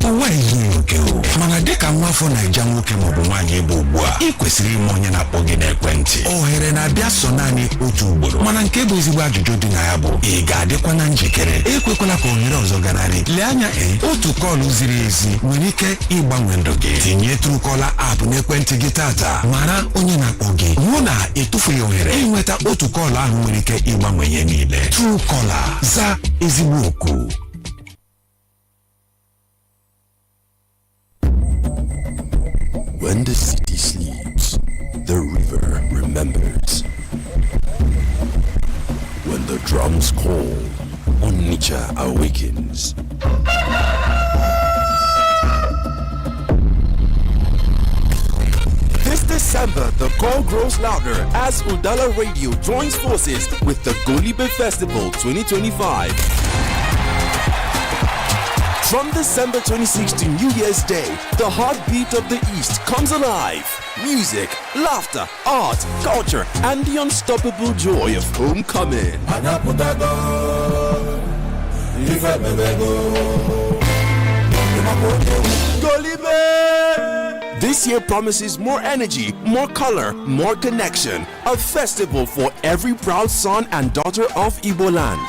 Ụwa ihe oke o, mana dịka nwafọ Naija nwoke maọbụ nwaanyị ebe ugbu a, ị kwesịrị ime onye na-akpọ gị n'ekwentị. Ohere na-abịa so naanị otu ugboro, mana nke bụ ezigbo ajụjụ dị na ya bụ, ị ga-adịkwa na njikere? Ekwekwala ka ohere ọzọ ganarị. Lee anya, otu kọọlụ ziri ezi nwere ike ịgbanwe ndụ gị. Tinye Truecaller app n'ekwentị gị tata, mara onye na-akpọ gị, hụ na ịtụfughị ohere ịnweta otu kọọlụ ahụ nwere ike ịgbanwe ihe niile. Truecaller, za ezigbo oku. When the city sleeps, the river remembers. When the drums call, Onitsha awakens. This December, the call grows louder as Udala Radio joins forces with the Golibe Festival 2025. From December 26th to New Year's Day, the heartbeat of the East comes alive. Music, laughter, art, culture, and the unstoppable joy of homecoming. This year promises more energy, more color, more connection. A festival for every proud son and daughter of Igbo land.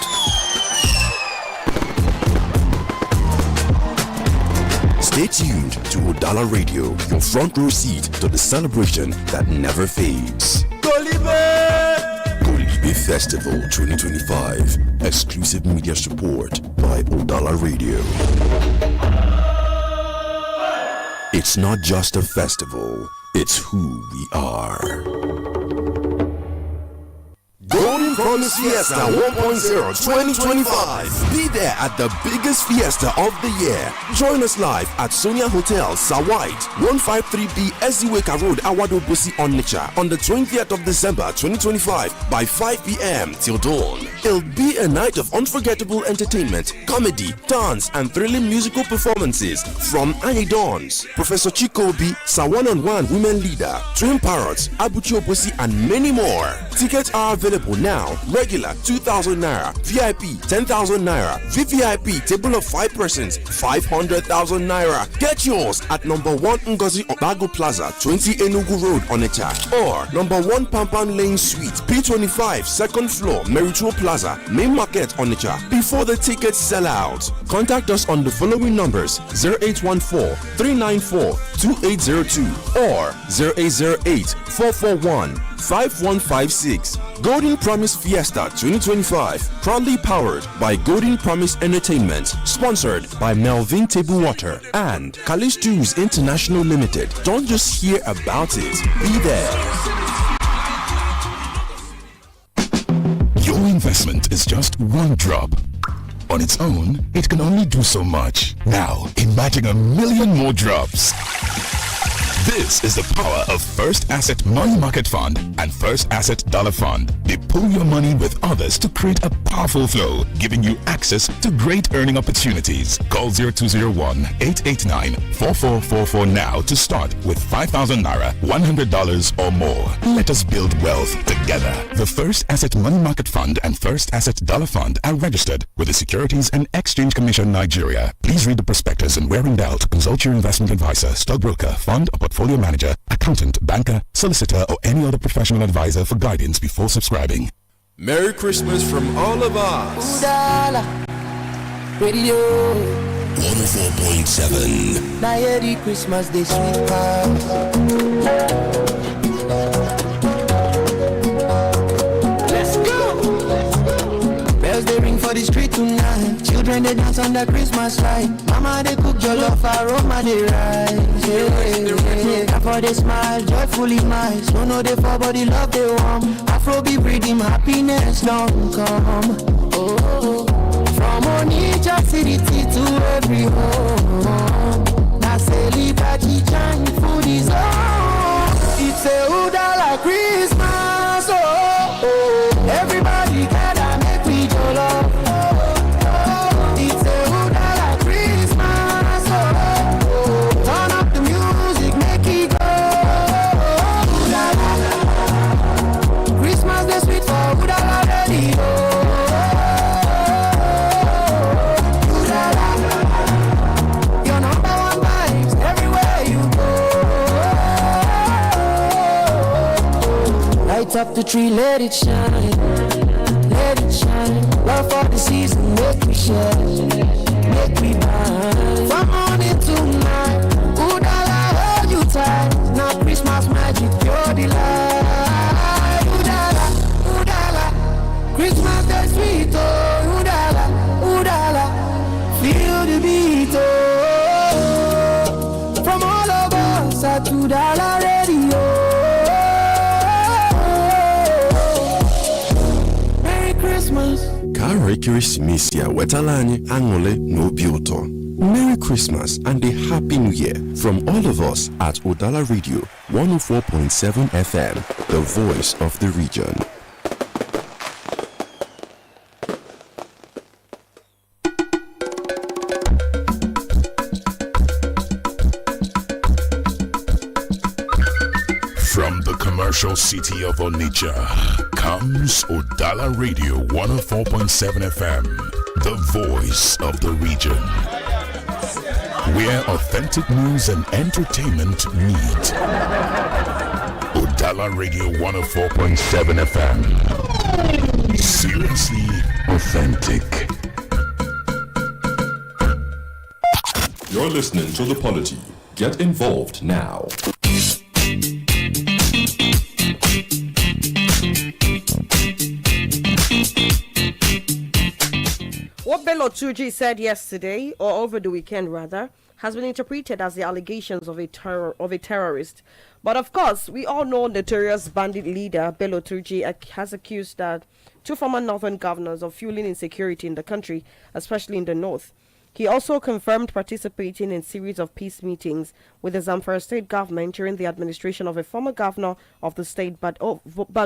Stay tuned to Udala Radio, your front row seat to the celebration that never fades. Golibe Festival 2025. Exclusive media support by Udala Radio. It's not just a festival, it's who we are. Golden Promise Fiesta 1.0 2025. Be there at the biggest fiesta of the year. Join us live at Sonia Hotel, Sawite, 153B Eziweka Road, Awado Busi, Onitsha, on the 20th of December 2025 by 5 p.m. till dawn. It'll be a night of unforgettable entertainment, comedy, dance, and thrilling musical performances from Annie Dons, Professor Chikobi, Sawan-on-One Women Leader, Twin Parrots, Abuchi Obusi, and many more. Tickets are available now. Regular 2,000 naira, VIP 10,000 naira, VVIP table of 5 persons 500,000 naira. Get yours at number 1 Ngozi Obago Plaza, 20 Enugu Road, Onitsha, or number 1 Pampam Lane Suite, P25, second floor, Merituo Plaza, Main Market, Onitsha. Before the tickets sell out, contact us on the following numbers: 0814-394-2802 or 0808-441-5156. Golden Promise Fiesta 2025, proudly powered by Golden Promise Entertainment, sponsored by Melvin Table Water and Callisto's International Limited. Don't just hear about it, be there. Your investment is just one drop. On its own, it can only do so much. Now, imagine a million more drops. This is the power of First Asset Money Market Fund and First Asset Dollar Fund. They pool your money with others to create a powerful flow, giving you access to great earning opportunities. Call 0201-889-4444 now to start with 5,000 Naira, $100 or more. Let us build wealth together. The First Asset Money Market Fund and First Asset Dollar Fund are registered with the Securities and Exchange Commission, Nigeria. Please read the prospectus and where in doubt, consult your investment advisor, stockbroker, fund or portfolio manager, accountant, banker, solicitor, or any other professional advisor for guidance before subscribing. Merry Christmas from all of us. Udala Radio 104.7. Now hear the Christmas Day sweet past. Let's go. Bells they ring for the street tonight. Children they dance on the Christmas light. Mama they cook jollof, aroma they rise. Yeah. For they smile, joyfully miles. No know they fall, but the love they warm. Afro be breathing, happiness don't come. Oh, from Onitsha city to every home. Now say liberty shine, food is on. It's a Udala Christmas. Oh, oh. Everybody gather, make we jollof. It's a Udala Christmas. Oh, oh. Turn up the music, make it go. Udala. Christmas day sweet for Udala Radio. Udala. Your number one vibes everywhere you go. Light up the tree, let it shine. Let it shine. Love for the season, make we share. Make we bind. From morning to night. Udala, hold you tight. Now Christmas magic, pure delight. Udala, Udala. Christmas day sweet, oh. Udala, Udala. Feel the beat, oh. From all of us at Udala Radio. Merry Christmas. Kari Kirismisia wetalani angole no biuto. Merry Christmas and a Happy New Year from all of us at Udala Radio 104.7 FM, the voice of the region. From the commercial city of Onitsha comes Udala Radio 104.7 FM, the voice of the region. Where authentic news and entertainment meet. Udala Radio 104.7 FM. Seriously authentic. You're listening to the Polity. Get involved now. What Bello Tuji said yesterday, or over the weekend rather, has been interpreted as the allegations of a terrorist. But of course, we all know notorious bandit leader Bello Tuji has accused that two former northern governors of fueling insecurity in the country, especially in the north. He also confirmed participating in a series of peace meetings with the Zamfara state government during the administration of a former governor of the state, but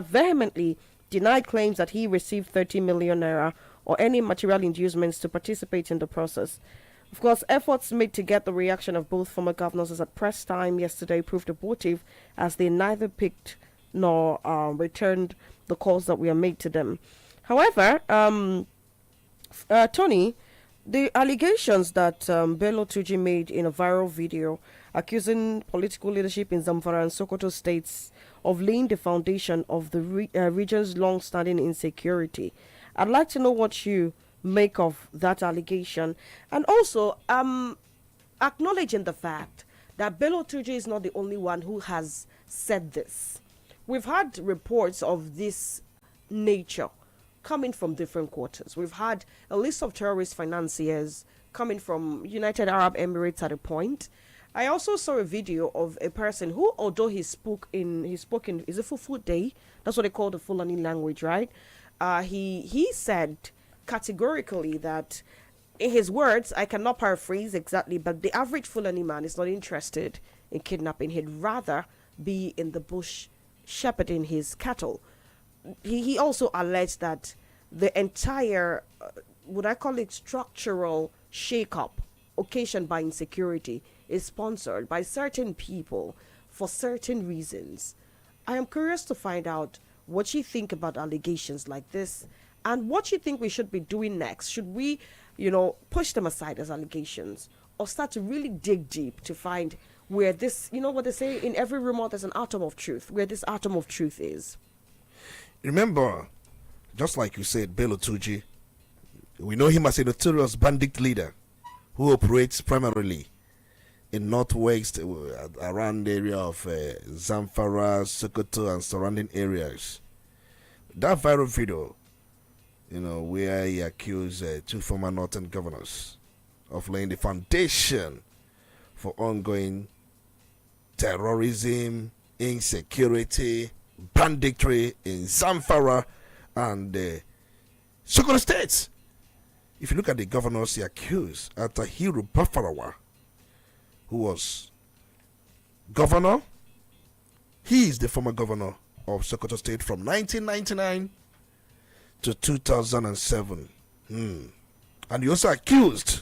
vehemently denied claims that he received 30 million naira or any material inducements to participate in the process. Of course, efforts made to get the reaction of both former governors at press time yesterday proved abortive, as they neither picked nor returned the calls that were made to them. However, Tony, the allegations that Bello Tuji made in a viral video accusing political leadership in Zamfara and Sokoto states of laying the foundation of the region's long-standing insecurity. I'd like to know what you make of that allegation, and also acknowledging the fact that Bello Tuji is not the only one who has said this. We've had reports of this nature coming from different quarters. We've had a list of terrorist financiers coming from United Arab Emirates at a point. I also saw a video of a person who, although he spoke in is it Fufu Day? That's what they call the Fulani language, right? He said categorically that, in his words, I cannot paraphrase exactly, but the average Fulani man is not interested in kidnapping. He'd rather be in the bush shepherding his cattle. He also alleged that the entire, would I call it structural shake-up occasioned by insecurity is sponsored by certain people for certain reasons. I am curious to find out what you think about allegations like this and what you think we should be doing next. Should we, push them aside as allegations or start to really dig deep to find where this, what they say, in every rumor there's an atom of truth, where this atom of truth is? Remember, Just like you said, Bello Tuji, we know him as a notorious bandit leader who operates primarily in northwest around the area of Zamfara, Sokoto, and surrounding areas. That viral video, where he accused two former northern governors of laying the foundation for ongoing terrorism, insecurity, banditry in Zamfara and Sokoto states. If you look at the governors he accused, Atahiru Bafarawa, who was governor, he is the former governor of Sokoto State from 1999 to 2007. And he also accused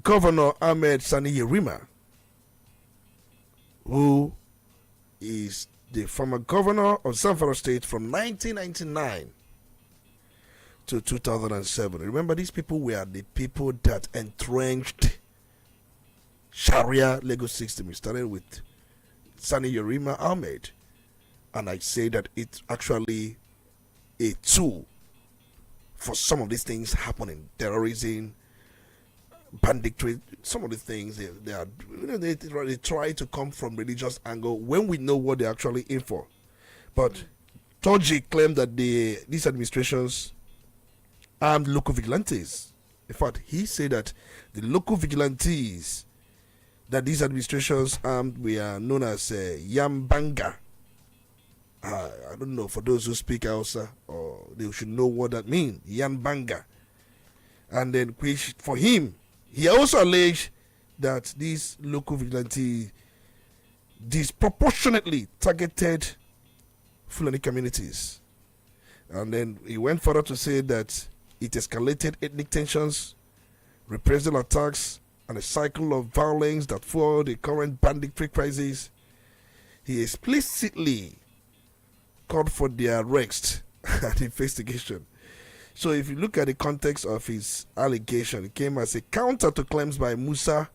Governor Ahmed Sani Yerima, who is the former governor of Zamfara State from 1999 to 2007. Remember, these people were the people that entrenched Sharia legal system. It started with Sani Yerima Ahmed, and I say that it's actually a tool for some of these things happening: terrorism, banditry. Some of the things they try to come from religious angle when we know what they're actually in for. But Toji claimed that these administrations armed local vigilantes. In fact, he said that the local vigilantes that these administrations armed were known as Yambanga. I don't know, for those who speak Hausa, or they should know what that means, Yambanga. And then, which for him, he also alleged that these local vigilantes disproportionately targeted Fulani communities. And then he went further to say that it escalated ethnic tensions, reprisal attacks, and a cycle of violence that followed the current banditry crisis. He explicitly called for their arrest and investigation. So if you look at the context of his allegation, it came as a counter to claims by Musa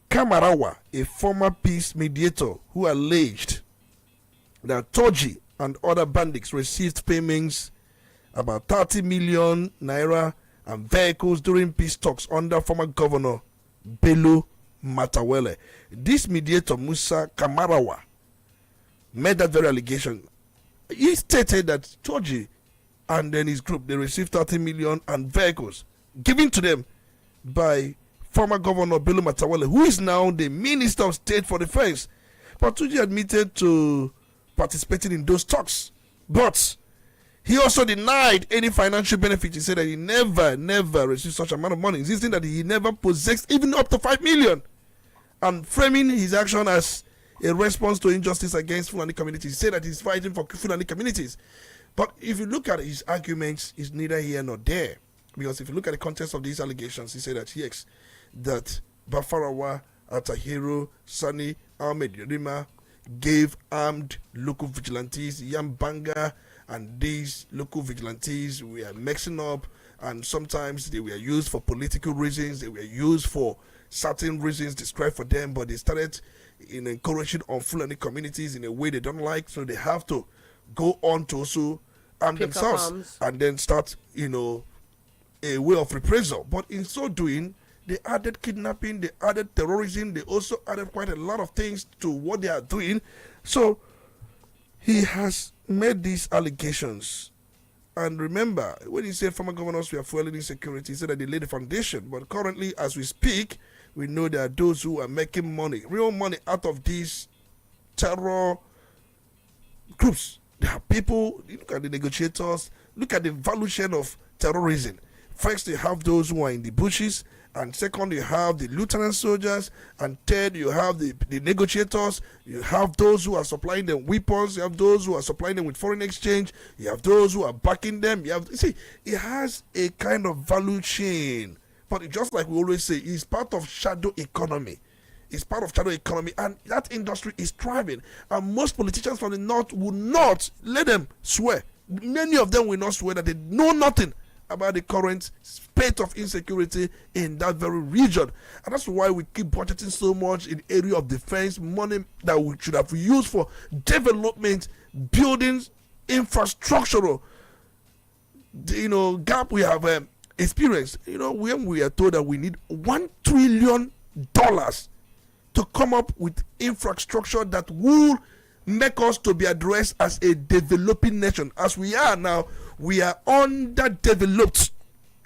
Kamarawa, a former peace mediator, who alleged that Toji and other bandits received payments about 30 million naira and vehicles during peace talks under former governor Bello Matawele. This mediator, Musa Kamarawa, made that very allegation. He stated that Toji and then his group, they received 30 million and vehicles given to them by former governor Bello Matawele, who is now the Minister of State for Defense. But Toji admitted to participating in those talks, but he also denied any financial benefit. He said that he never received such amount of money, insisting that he never possessed even up to 5 million, and framing his action as a response to injustice against Fulani communities. He said that he's fighting for Fulani communities. But if you look at his arguments, it's neither here nor there. Because if you look at the context of these allegations, he said that yes, that Bafarawa, Atahiru, Sani, Ahmed Yerima gave armed local vigilantes, Yambanga, and these local vigilantes were mixing up, and sometimes they were used for political reasons, they were used for certain reasons described for them, but they started encouraging on Fulani communities in a way they don't like, so they have to go on to also arm themselves and then start, a way of reprisal. But in so doing, they added kidnapping, they added terrorism, they also added quite a lot of things to what they are doing. So he has made these allegations. And remember, when he said former governors were fueling insecurity, he said that they laid the foundation. But currently, as we speak, we know there are those who are making money, real money, out of these terror groups. There are people, look at the negotiators, look at the valuation of terrorism. First, you have those who are in the bushes, and second, you have the lieutenant soldiers, and third, you have the negotiators, you have those who are supplying them weapons, you have those who are supplying them with foreign exchange, you have those who are backing them, it has a kind of value chain. But just like we always say, it's part of shadow economy. It's part of shadow economy, and that industry is thriving. And most politicians from the north will not let them swear. Many of them will not swear that they know nothing about the current state of insecurity in that very region. And that's why we keep budgeting so much in the area of defense, money that we should have used for development, buildings, infrastructural, gap we have experienced. When we are told that we need $1 trillion to come up with infrastructure that will make us to be addressed as a developing nation. As we are now, we are underdeveloped.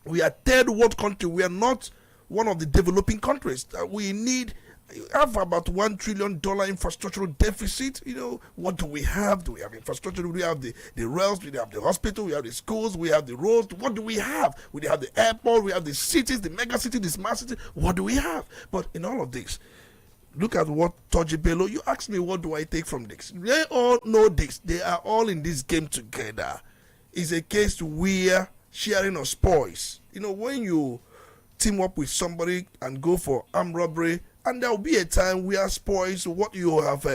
We are third world country. We are not one of the developing countries. We have about $1 trillion infrastructural deficit. What do we have? Do we have infrastructure? Do we have the rails? Do we have the hospital? We have the schools? We have the roads? What do we have? We have the airport. We have the cities, the mega city, the smart city. What do we have? But in all of this, look at what Toji Bello, you ask me, what do I take from this? They all know this. They are all in this game together. It's a case where sharing of spoils. When you team up with somebody and go for armed robbery, and there will be a time where spoils, what you have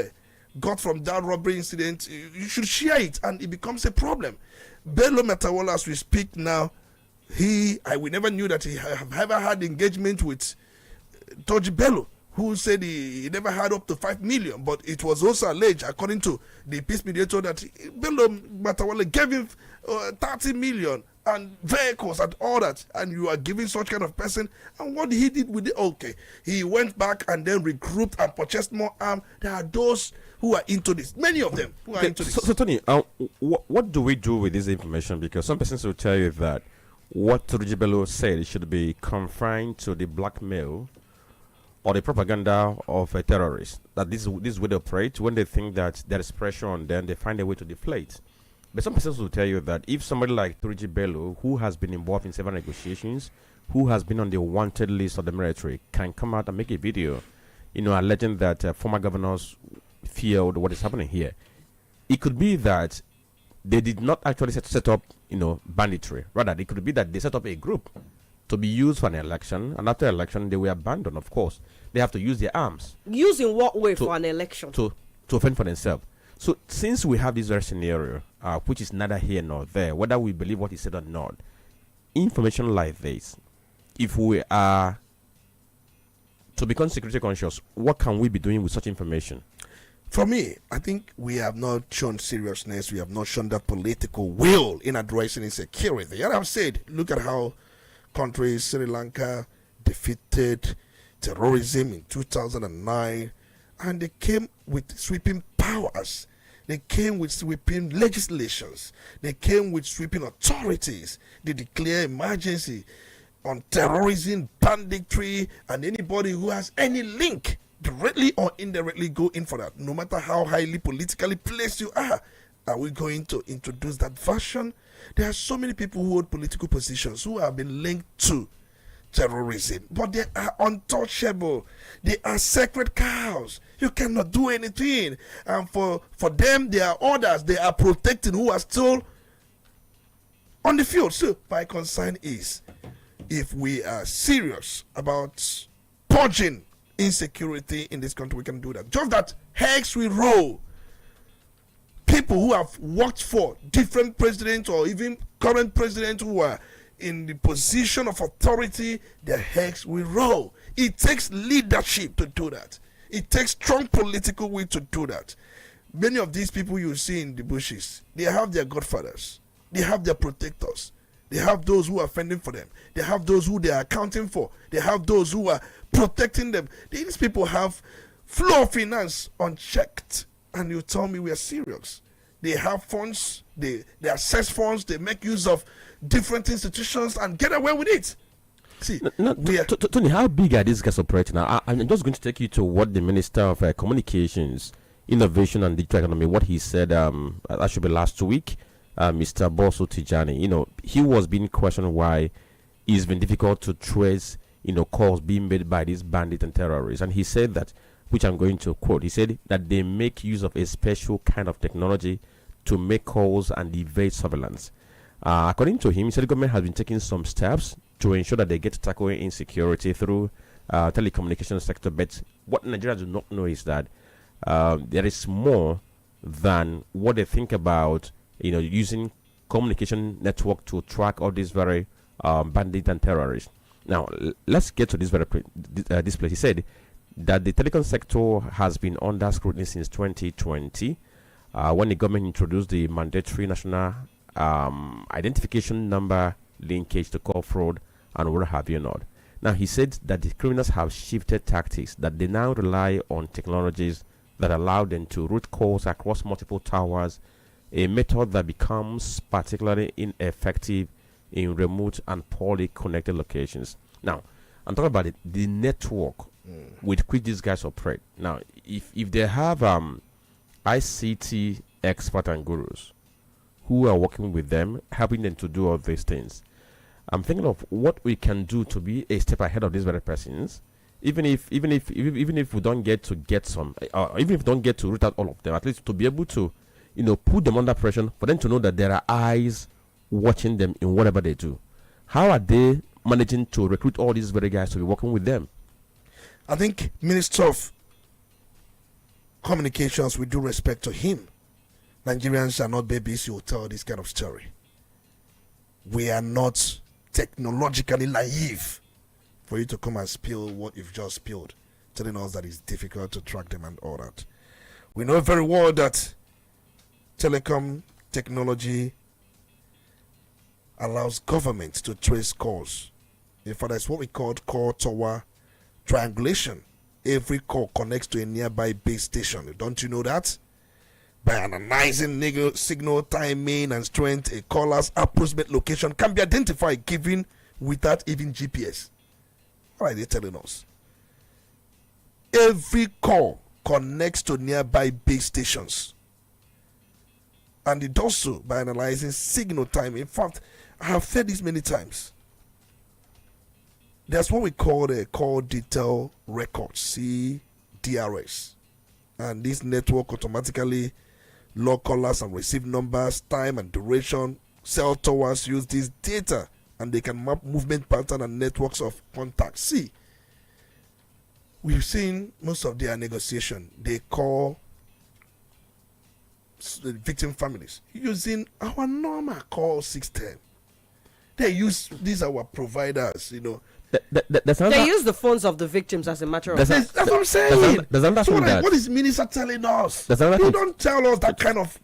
got from that robbery incident, you should share it, and it becomes a problem. Bello Matawola, as we speak now, we never knew that he have ever had engagement with Toji Bello, who said he never had up to 5 million, but it was also alleged, according to the peace mediator, that Bello Matawola gave him 30 million and vehicles and all that, and you are giving such kind of person. And what he did with it? Okay, he went back and then regrouped and purchased more arms. There are those who are into this, many of them who are into this. So Tony, what do we do with this information? Because some persons will tell you that what Toji Bello said should be confined to the blackmail or the propaganda of a terrorist. That this is where they operate. When they think that there is pressure on them, they find a way to deflate. But some persons will tell you that if somebody like Toji Bello, who has been involved in several negotiations, who has been on the wanted list of the military, can come out and make a video, alleging that former governors feared what is happening here, it could be that they did not actually set up, banditry. Rather, it could be that they set up a group to be used for an election, and after election, they were abandoned. Of course, they have to use their arms. Use in what way for an election? To fend for themselves. So, since we have this very scenario, which is neither here nor there, whether we believe what he said or not, information like this, if we are to become security conscious, what can we be doing with such information? For me, I think we have not shown seriousness. We have not shown that political will in addressing insecurity. And I've said, look at how countries, Sri Lanka, defeated terrorism in 2009, and they came with sweeping powers. They came with sweeping legislations. They came with sweeping authorities. They declare emergency on terrorism, banditry, and anybody who has any link, directly or indirectly, go in for that. No matter how highly politically placed you are we going to introduce that version? There are so many people who hold political positions who have been linked to terrorism, but they are untouchable. They are sacred cows. You cannot do anything. And for them, there are others they are protecting who are still on the field. So my concern is, if we are serious about purging insecurity in this country, we can do that. Just that heads will roll. People who have worked for different presidents or even current presidents who are in the position of authority, their heads will roll. It takes leadership to do that. It takes strong political will to do that. Many of these people you see in the bushes, they have their godfathers. They have their protectors. They have those who are fending for them. They have those who they are accounting for. They have those who are protecting them. These people have flow of finance unchecked. And you tell me we are serious. They have funds. They access funds. They make use of different institutions and get away with it. See, Tony, how big are these guys operating now? I'm just going to take you to what the Minister of Communications, Innovation and Digital Economy, what he said, that should be last week, Mr. Bosso Tijani. He was being questioned why it's been difficult to trace, calls being made by these bandits and terrorists. And he said that, which I'm going to quote, he said that they make use of a special kind of technology to make calls and evade surveillance. According to him, he said the government has been taking some steps to ensure that they get to tackle insecurity through telecommunication sector. But what Nigerians do not know is that there is more than what they think about, using communication network to track all these very bandits and terrorists. Now, let's get to this very this place. He said that the telecom sector has been under scrutiny since 2020. when the government introduced the mandatory national identification number linkage to call fraud and what have you not. Now, he said that the criminals have shifted tactics, that they now rely on technologies that allow them to route calls across multiple towers, a method that becomes particularly ineffective in remote and poorly connected locations. Now, I'm talking about the network with which these guys operate. Now, if they have ICT experts and gurus who are working with them, helping them to do all these things, I'm thinking of what we can do to be a step ahead of these very persons. Even if we don't get some, even if we don't get to root out all of them, at least to be able to, put them under pressure for them to know that there are eyes watching them in whatever they do. How are they managing to recruit all these very guys to be working with them? I think Minister of Communications, with due respect to him, Nigerians are not babies who will tell this kind of story. We are not technologically naive for you to come and spill what you've just spilled, telling us that it's difficult to track them and all that. We know very well that telecom technology allows government to trace calls. In fact, that's what we call call tower triangulation. Every call connects to a nearby base station. Don't you know that? By analyzing signal timing and strength, a caller's approximate location can be identified given without even GPS. What are they telling us? Every call connects to nearby base stations. And it does so by analyzing signal time. In fact, I have said this many times. There's what we call the call detail record, CDRS. And this network automatically log callers and receive numbers, time and duration. Cell towers use this data and they can map movement pattern and networks of contacts. See, we've seen most of their negotiation. They call the victim families using our normal call system. They use these our providers, They use the phones of the victims as a matter of fact. That's what I'm saying. What is Minister telling us? He don't tell us that kind of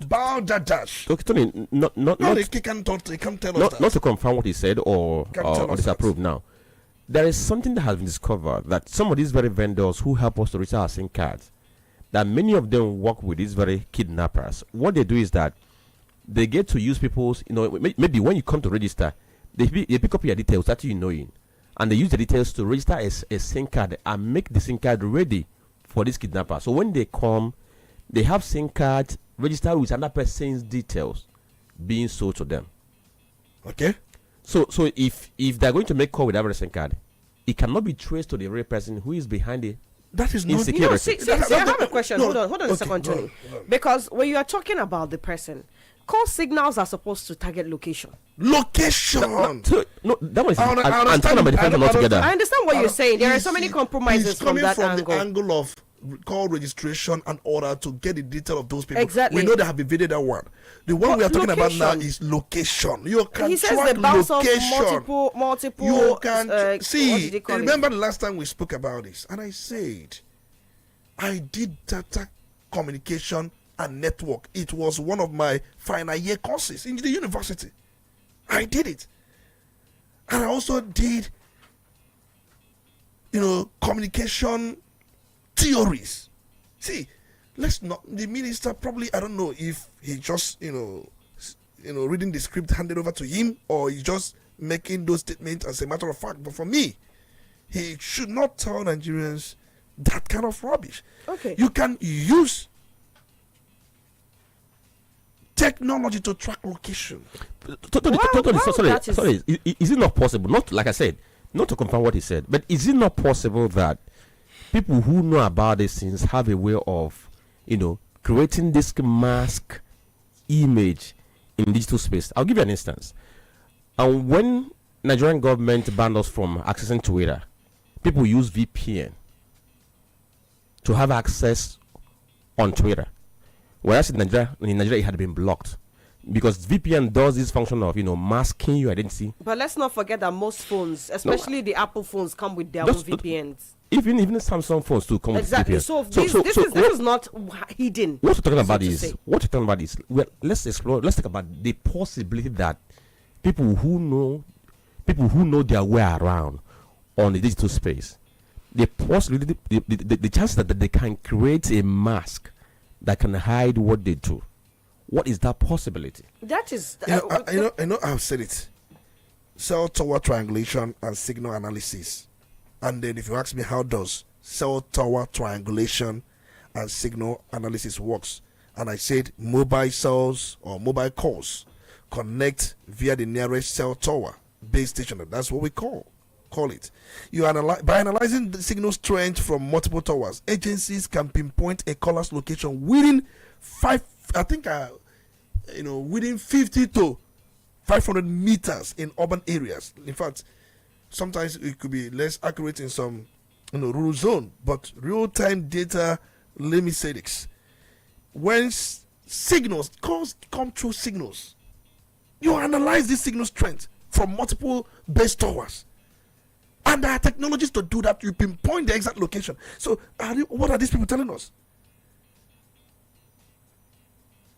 dash. Okay, Tony, he can't tell us that. Not to confirm what he said or disapprove now. There is something that has been discovered that some of these very vendors who help us to reach our SIM cards, that many of them work with these very kidnappers. What they do is that they get to use people's, maybe when you come to register, they pick up your details that you know in. And they use the details to register a SIM card and make the SIM card ready for this kidnapper. So when they come, they have SIM cards registered with another person's details being sold to them. Okay. So if they're going to make call with that SIM card, it cannot be traced to the real person who is behind it. That is not insecurity. I have a question. Hold on a second, Tony. Because when you are talking about the person, call signals are supposed to target location. Location. No, that was. I'm talking about the person altogether. I understand what you're saying. There are so many compromises from that angle. The angle of call registration and order to get the detail of those people. Exactly. We know they have evaded that one. The one we are talking about now is location. You can he says track the bounce location. Of multiple. You can see. Remember the last time we spoke about this, and I said, I did data communication and network. It was one of my final year courses in the university. I did it. And I also did, communication theories. See, the minister probably, I don't know if he just, reading the script handed over to him, or he's just making those statements as a matter of fact. But for me, he should not tell Nigerians that kind of rubbish. Okay. You can use technology to track location. Sorry. Is it not possible? Not like I said, not to confirm what he said, but is it not possible that people who know about these things have a way of, creating this mask image in digital space? I'll give you an instance. And when Nigerian government banned us from accessing Twitter, people use VPN to have access on Twitter. Whereas in Nigeria it had been blocked. Because VPN does this function of, masking your identity. But let's not forget that most phones, especially the Apple phones, come with their own VPNs. even Samsung phones too come exactly. with GPS. So this is not hidden. What we're talking about is well, let's explore. Let's talk about the possibility that people who know their way around on the digital space, the possibility, the chance that they can create a mask that can hide what they do. What is that possibility? That is, I know. I've said it. Cell tower triangulation and signal analysis. And then, if you ask me, how does cell tower triangulation and signal analysis works? And I said, mobile cells or mobile calls connect via the nearest cell tower base station. That's what we call it. By analyzing the signal strength from multiple towers, agencies can pinpoint a caller's location within within 50 to 500 meters in urban areas. In fact, sometimes it could be less accurate in some rural zone, but real-time data limit settings. When calls come through signals, you analyze this signal strength from multiple base towers. And there are technologies to do that. You pinpoint the exact location. So, what are these people telling us?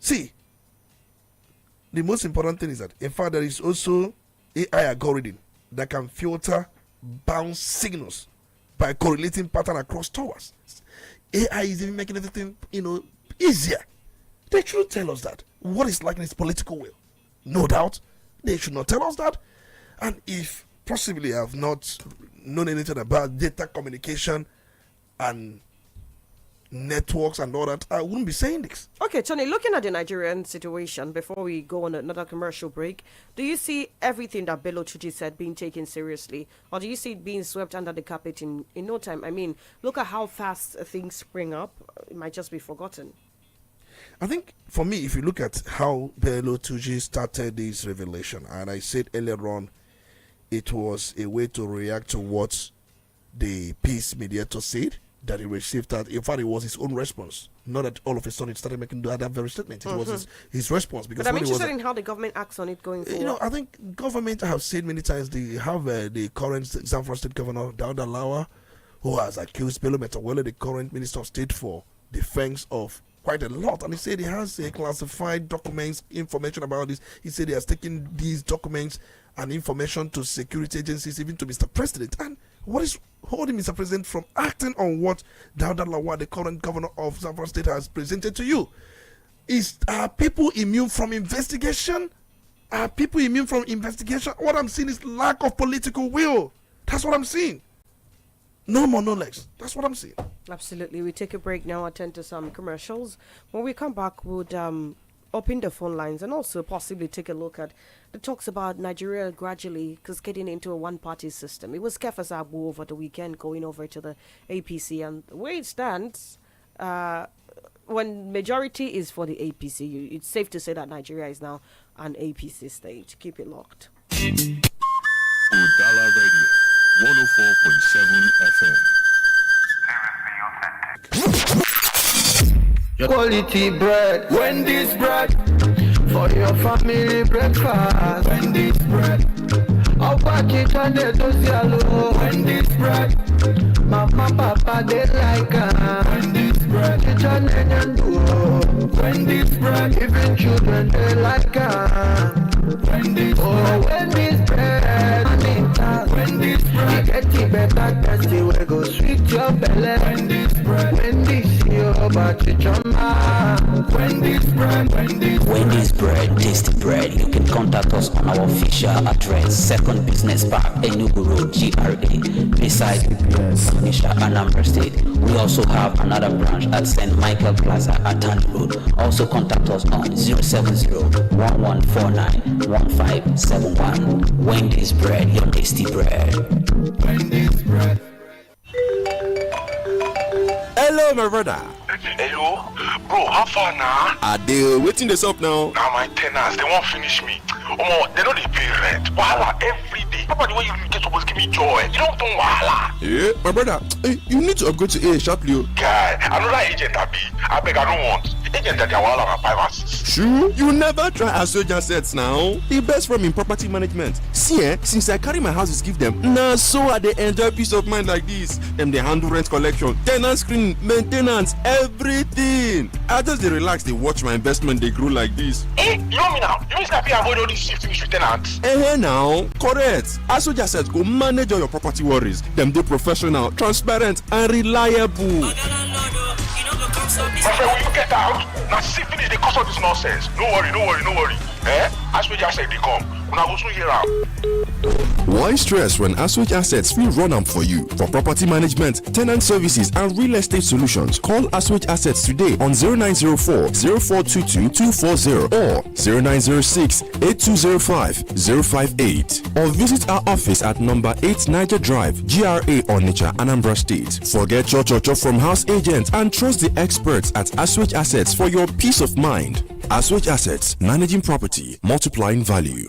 See, the most important thing is that, in fact, there is also AI algorithm that can filter bounce signals by correlating pattern across towers. AI is even making everything, easier. They should tell us that. What is like in its political will? No doubt. They should not tell us that. And if possibly I have not known anything about data communication and networks and all that, I wouldn't be saying this. Okay, Tony, looking at the Nigerian situation before we go on another commercial break, do you see everything that Bello Tuji said being taken seriously, or do you see it being swept under the carpet in no time? I mean, look at how fast things spring up. It might just be forgotten. I think, for me, if you look at how Bello Tuji started this revelation, and I said earlier on, it was a way to react to what the peace mediator said, that he received that. In fact, it was his own response. Not that all of a sudden it started making that very statement. It was his response. Because but I'm interested in how the government acts on it going forward. I think government have said many times they have the current Zamfara State Governor, Udala, who has accused Bello Metawelela, the current Minister of State for Defense, of quite a lot. And he said he has classified documents, information about this. He said he has taken these documents and information to security agencies, even to Mr. President. And what is holding Mr. President from acting on what Dauda Lawal, the current governor of Zamfara State, has presented to you? Are people immune from investigation? Are people immune from investigation? What I'm seeing is lack of political will. That's what I'm seeing. No more, no less. That's what I'm seeing. Absolutely. We take a break now, attend to some commercials. When we come back, we'll open the phone lines and also possibly take a look at the talks about Nigeria gradually getting into a one-party system. It was Kefasabu over the weekend going over to the APC, and the way it stands, when majority is for the APC, it's safe to say that Nigeria is now an APC state. Keep it locked. Udala Radio 104.7 FM. Quality bread, Wendy's bread, for your family breakfast. Wendy's bread, I'll pack it on the social. Wendy's bread, mama, papa, they like Wendy's bread, it's an and Wendy's bread, even children, they like Wendy's bread, Wendy's bread, Wendy's bread, get it better, tasty, we go sweet your belly. Wendy's bread, Wendy's your Wendy's bread, tasty bread. You can contact us on our official address, 2nd Business Park, Enugu Road, GRA, beside Onitsha, Anambra State. We also have another branch at St. Michael Plaza at Tandy Road. Also contact us on 070-1149-1571. Wendy's bread, your tasty bread. Wendy's bread. Hello, my brother. Hello, bro. How far now? Are they waiting this up now? Now my tenants, they won't finish me. They know they pay rent. Wahala every day. Papa, the way you get supposed to give me joy. You don't do wahala. Yeah, my brother, you need to upgrade to A sharply. Guy, another agent I beg I don't want. Agent that wahala na 5 and 6. Sure, you never try Asoj Assets now. The best firm in property management. See, since I carry my houses, give them. Nah, so I they enjoy peace of mind like this. Them they handle rent collection, tenant screening, maintenance, everything. I just they relax, they watch my investment, they grow like this. You know me now. You mean I pay avoid all these shifting with tenants? Now, correct. Asoj Assets go manage all your property worries. Them they professional, transparent, and reliable. My friend, will you get out? Now see finish the cost of this nonsense. No worry. Asoj Assets they come. When I go soon here out. Why stress when Asoj Assets will run them for you? For property management, tenant services, and real estate solutions, call Asoj Assets today on 0904 0422 240 or 0906 8205 058 or visit our office at number 8 Niger Drive, GRA Onitsha, Anambra State. Forget your from house agent and trust the experts at Asoj Assets for your peace of mind. Asoj Assets, managing property, multiplying value.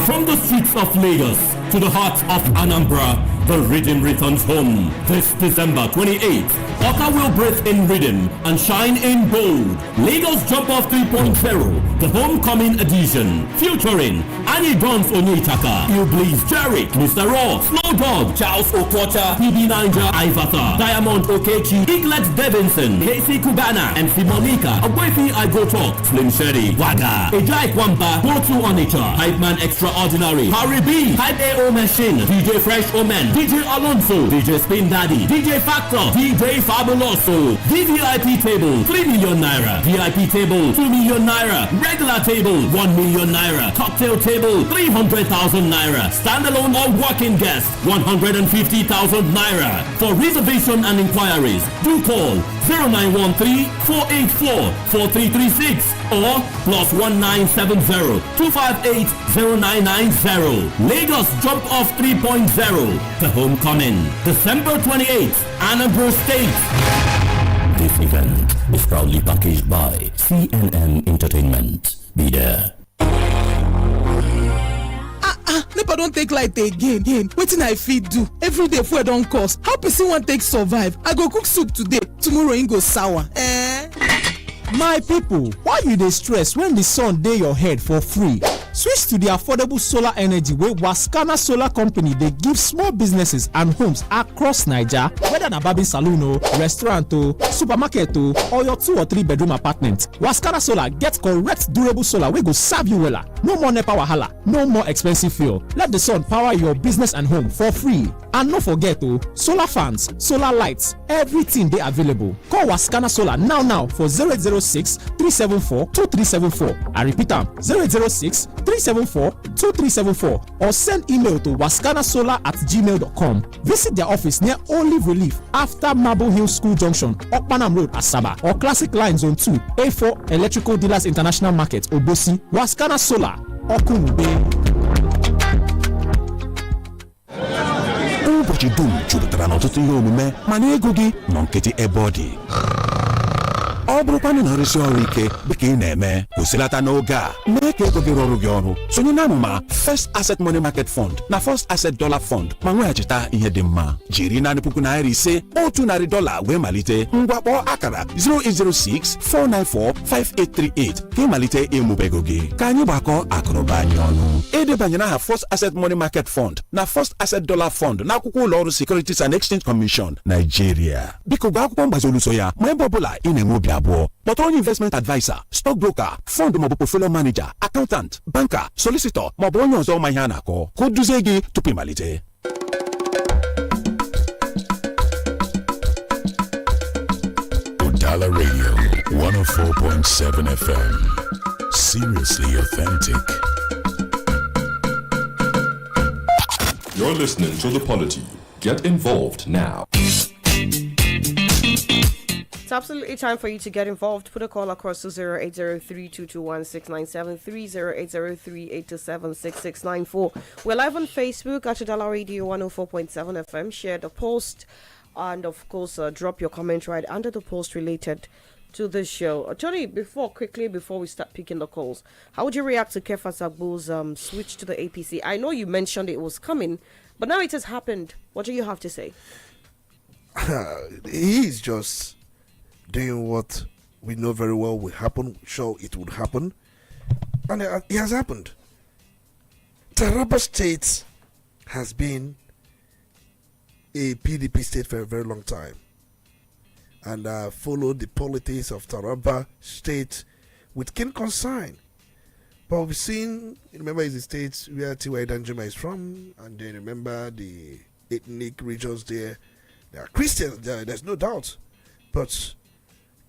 From the streets of Lagos to the heart of Anambra, the rhythm returns home. This December 28th, Oka will breathe in rhythm and shine in gold. Lagos Jump Off 3.0, the homecoming edition, featuring Annie Guns Onyetaka, Blaze Jarek, Mr. Raw, Slow Dog, Charles Okocha, PB Ninja, Ivata, Diamond Okechi, Iglet Devinson, Casey Kubana, MC Monica, Agwefi I Go Talk, Slim Shady, Waga, Ejai Kwamba, Go to Onitsha, Hype Man Extraordinary, Harry B, Hype AO Machine, DJ Fresh Omen, DJ Alonso, DJ Spin Daddy, DJ Factor, DJ Fabuloso, VVIP table, 3 million naira, VIP table, 2 million naira, regular table, 1 million naira, cocktail table, 300,000 naira, standalone or working guest, 150,000 naira. For reservation and inquiries, do call 0913-484-4336 or +1970-258-0990. Lagos Jump Off 3.0, the homecoming, December 28th, Anambra State. This event is proudly packaged by CNN Entertainment. Be there. NEPA don't take light again. Wetin I fit do? Every day fuel don cost. How person wan take survive? I go cook soup today, tomorrow e go sour. My people, why you dey stress when the sun dey your head for free? Switch to the affordable solar energy wey Wascana Solar Company dey give small businesses and homes across Naija, whether na barbing salon o, restaurant o, supermarket o, or your 2 or 3 bedroom apartment. Wascana Solar get correct durable solar wey go serve you wella. No more NEPA wahala, no more expensive fuel. Let the sun power your business and home for free. And no forget o, solar fans, solar lights, everything dey available. Call Wascana Solar now for 0806 374 2374. I repeat am, 0806 374 2374 or send email to wascanasolar@gmail.com. Visit their office near Olive Relief after Marble Hill School Junction, Okpanam Road, Asaba, or Classic Line Zone 2, A4 Electrical Dealers International Market, Obosi. Wascana Solar, Okunube. Ụbọchị dum jupụtara n'ọtụtụ ihe omume mana ego gị nọ nkịtị ebe ọ dị. Ọ bụrụkwanụ na nrụsị ọrụ ike dịka ị na-eme, kwụsịlata n'oge a mee ka ego gị rọrụ gị ọrụ. Sonye n'amụma First Asset Money Market Fund na First Asset Dollar Fund ma nweghachita ihe dị mma. Jiri naanị $5,000 $100 wee malite. Ngwa kpọọ akara 0806-494-5838 ka ị malite ịmụba ego gị. Ka anyị gbakọọ akụrụba anyị ọnụ. Edebanyere aha First Asset Money Market Fund na First Asset Dollar Fund n'akwụkwọ ụlọ ọrụ Securities and Exchange Commission, Nigeria. Biko gwa akwụkwọ mgbazi oluso ya ma ebe ọbụla ị na-enwe obi abụọ. Kpọtụrụ onye investment advisor, stock broker, fund maọbụ portfolio manager, accountant, banker, solicitor maọbụ onye ọzọ ma ihe a na-akọ ka o duzie gị tupu ịmalite. Udala Radio 104.7 FM. Seriously authentic. You're listening to the Polity. Get involved now. It's absolutely time for you to get involved. Put a call across to 0803-221-697, 30803-827-6694. We're live on Facebook at Udala Radio 104.7 FM. Share the post and, of course, drop your comment right under the post related to the show. Tony, before we start picking the calls, how would you react to Kefa Sagbo's switch to the APC? I know you mentioned it was coming, but now it has happened. What do you have to say? He's just doing what we know very well will happen, sure it would happen, and it has happened. Taraba State has been a PDP state for a very long time, and followed the politics of Taraba State with keen concern. But we've seen, remember, it's the state where T.Y. Danjuma is from, and then remember the ethnic regions there. There are Christians there, there's no doubt. But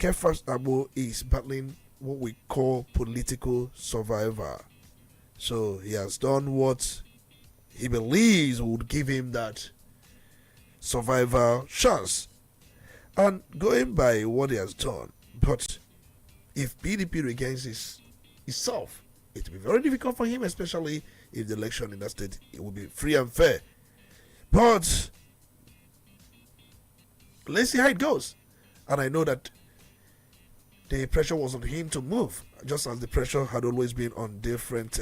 Kefa Sagbo is battling what we call political survivor. So he has done what he believes would give him that survival chance. And going by what he has done, but if PDP regains itself, it will be very difficult for him, especially if the election in that state it will be free and fair. But let's see how it goes. And I know that the pressure was on him to move, just as the pressure had always been on different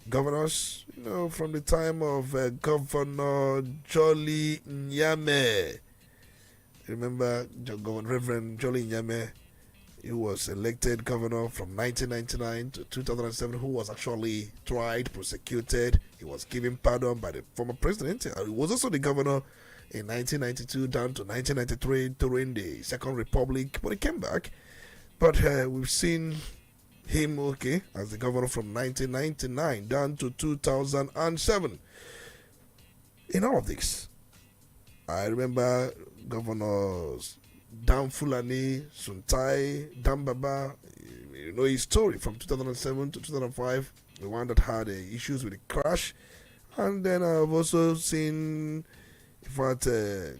governors, from the time of Governor Jolly Nyame. Remember Reverend Jolly Nyame? He was elected governor from 1999 to 2007, who was actually tried, prosecuted. He was given pardon by the former president. He was also the governor in 1992 down to 1993 during the Second Republic, but he came back. But we've seen him, as the governor from 1999 down to 2007. In all of this, I remember governors Dan Fulani, Suntai, Dan Baba, his story from 2007 to 2005, the one that had issues with the crash. And then I've also seen, in fact,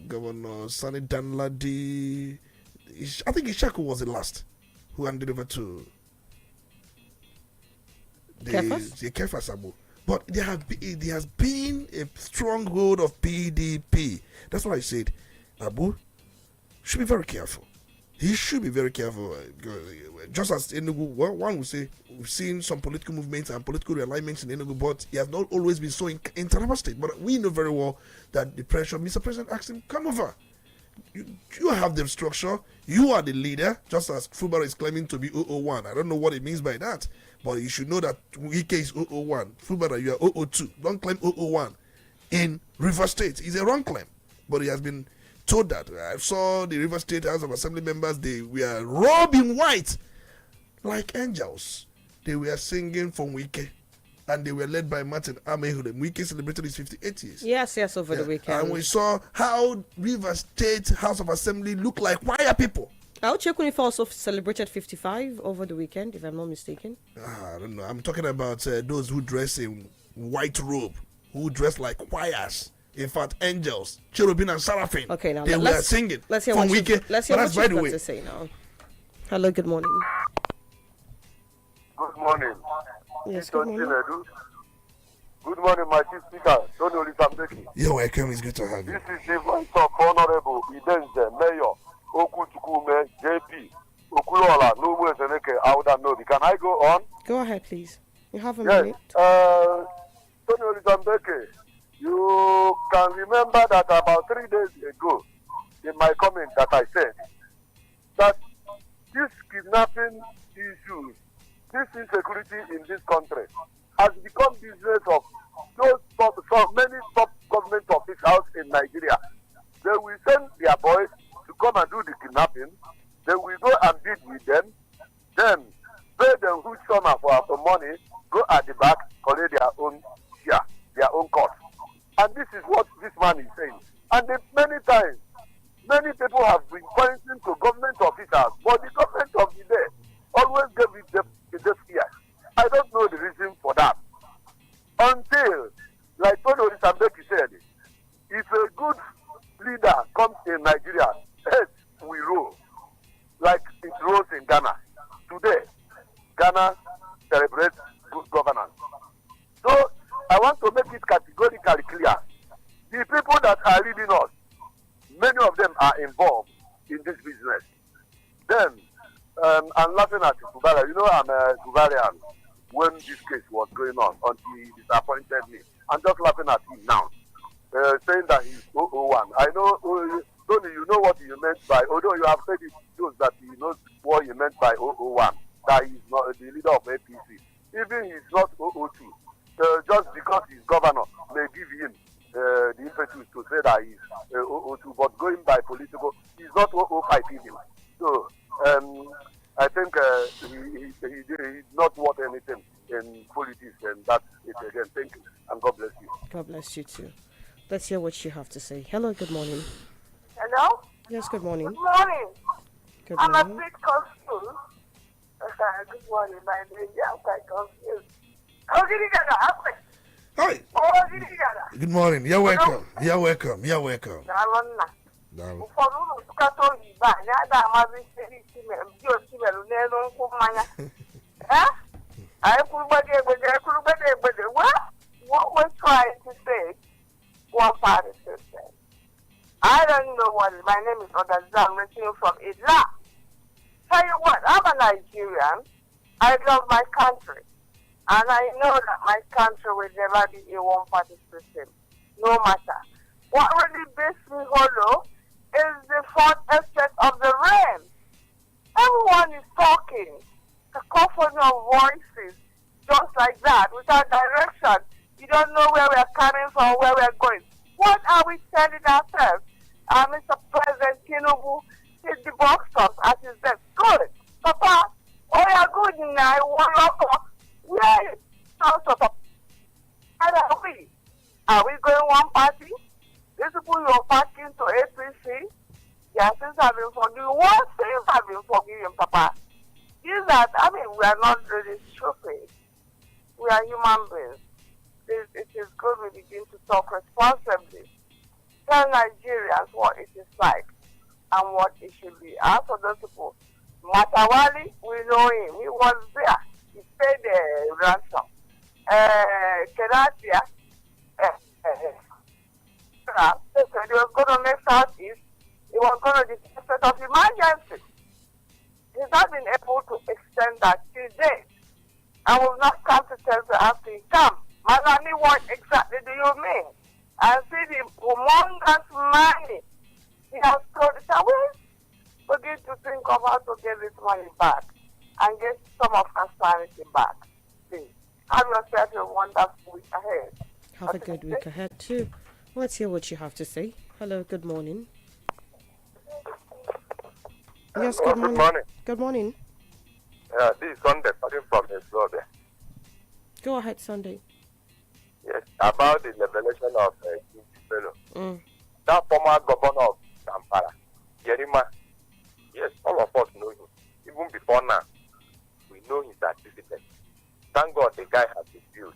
Governor Sani Danladi, I think Ishaku was the last who handed over to the Kefa Sagbo. But there has been a stronghold of PDP. That's what I said. Abu should be very careful. He should be very careful. Just as Enugu, one would say, we've seen some political movements and political realignments in Enugu, but he has not always been so in Taraba State. But we know very well that the pressure, Mr. President asked him, come over. You have the structure. You are the leader, just as Fubara is claiming to be 001. I don't know what it means by that, but you should know that Wike is 001. Fubara, you are 002. Don't claim 001 in River State. It's a wrong claim, but he has been told that. I saw the River State House of Assembly members, they were robed in white like angels. They were singing from Wike, and they were led by Martin Amehude. Wike celebrated his 58 years. Yes, over the weekend. And we saw how River State House of Assembly looked like choir people. Auchekunif also celebrated 55 over the weekend, if I'm not mistaken. I don't know. I'm talking about those who dress in white robe, who dress like choirs. In fact, angels, cherubim and seraphim. Okay, now they were singing. Let's hear from what Wike. Let's hear what you've got to say now. Hello, good morning. Good morning. Yes, good morning. Good morning, my chief speaker, Tony Olisa Mbeki. You're welcome. It's good to have you. This is the voice of Honorable Idenze Mayor Okuchukume JP Okulola Nubu Seneke Auda Nobi. Can I go on? Go ahead, please. You have a yes. minute. Tony Olisa Mbeki, you can remember that about 3 days ago, in my comment that I said that this kidnapping issues, this insecurity in this country has become business of so many top government officials in Nigeria. They will send their boys to come and do the kidnapping. They will go and bid with them. Then pay them huge sum for money, go at the back, collect their own share, their own cost. And this is what this man is saying. And many times, many people have been pointing to government officials, but the government of the day always gave it the fear. I don't know the reason for that. Until, like Tony Olisa Mbeki said, if a good leader comes in Nigeria, heads we rule, like it rules in Ghana. Today, Ghana celebrates good governance. So, I want to make it categorically clear. The people that are leading us, many of them are involved in this business. Then, I'm laughing at Udala. You know, I'm a Udalian when this case was going on until he disappointed me. I'm just laughing at him now, saying that he's 001. I know, Tony, you know what you meant by, although you have said it shows that he knows what you meant by 001, that he's not the leader of APC. Even he's not 002. Just because he's governor may give him the impetus to say that he's 002, but going by political, he's not 005 even. So, I think he did not want anything in politics, and that's it again. Thank you, and God bless you. God bless you too. Let's hear what you have to say. Hello, good morning. Hello? Yes, good morning. Good morning. Good I'm morning. a bit confused. Good morning, my name is quite confused. Oh, did you get that? Hi. Oh, did you get that? Good morning. You're welcome. You're welcome. You're welcome. Daalụ. Ụfọdụ ụlọ tụkata oyibo a ya ada amazi siri ndị osimiri n'elu nkwụ mmanya. Anyị kwurugbede egbede. What we're trying to say, one party system. I don't know what my name is Udala. I'm listening from Udala. Tell you what, I'm a Nigerian. I love my country. And I know that my country will never be a one-party system, no matter. What really makes me hollow is the fourth aspect of the rain. Everyone is talking, a cacophony of voices, just like that, without direction. You don't know where we're coming from, where we're going. What are we telling ourselves? Mr. President Tinubu hit the box office as he said, good, Papa, oh, you're good now, where is are we? Are we going one party? These people who are parking to APC, their sins have been forgiven. What sins have been forgiven, Papa? We are not really stupid. We are human beings. It is good we begin to talk responsibly. Tell Nigerians what it is like and what it should be. As for those people, Matawali, we know him. He was there. He paid the ransom. Kenatia, he was going to make Southeast. He was going to declare a state of emergency. He's not been able to extend that till date. And we've not come to tell you after he comes. Manani, what exactly do you mean? And see the humongous money he has thrown it away. Begin to think of how to get this money back and get some of our sanity back. Please, have yourself a wonderful week ahead. Have a good week ahead too. Let's hear what you have to say. Hello, good morning. Yes, good morning. Good morning. Good morning. This is Sunday, starting from Florida. Go ahead, Sunday. Yes, about the revelation of King Bello. That former governor of Kampala, Yerima, yes, all of us know him. Even before now, we know his activities. Thank God the guy has been built.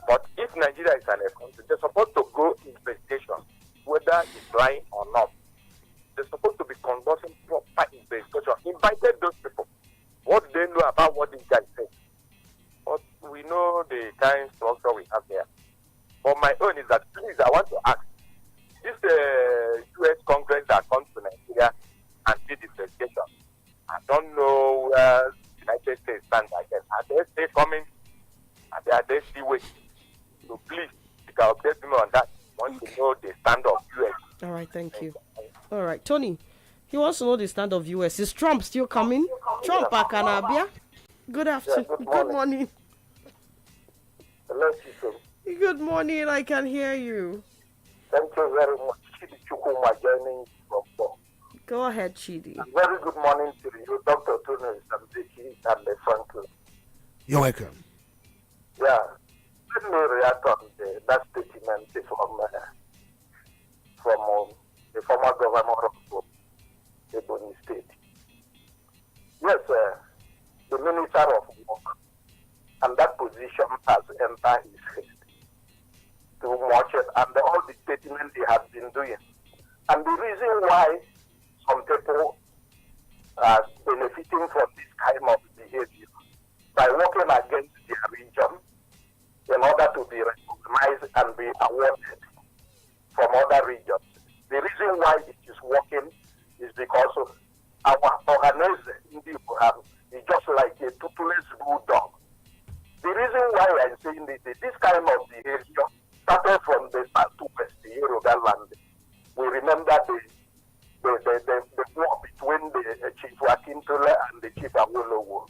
But if Nigeria is an country, they're supposed to go investigation, whether he's lying or not. They're supposed to be conducting proper investigation. Invited those people. What do they know about what this guy said? But we know the kind of structure we have there. But my own is that, please, I want to ask, this U.S. Congress that comes to Nigeria and did the investigation, I don't know where the United States stands again. Are they still coming? Are they still waiting? So please, you can update me on that. I want to know the stand of U.S. All right, thank you. All right, Tony, he wants to know the stand of U.S. Is Trump still coming? Trump, Akanabia. Good afternoon. Good morning. Good morning. I can hear you. Thank you very much. Chidi Chukuma joining from Bo. Go ahead, Chidi. Very good morning to you, Dr. Tony Mbeki and Franklin. You're welcome. Yeah. Let me react on that statement from the former governor of Ebony State. Yes, the Minister of Work, and that position has entered his head too much, and all the statements they have been doing. And the reason why some people are benefiting from this kind of behavior by working against their region in order to be recognized and be awarded from other regions. The reason why it is working is because of our organization have this kind of behavior started from the southwest, the Yoruba land. We remember the war between the Chief Wakintole and the Chief Awolowo.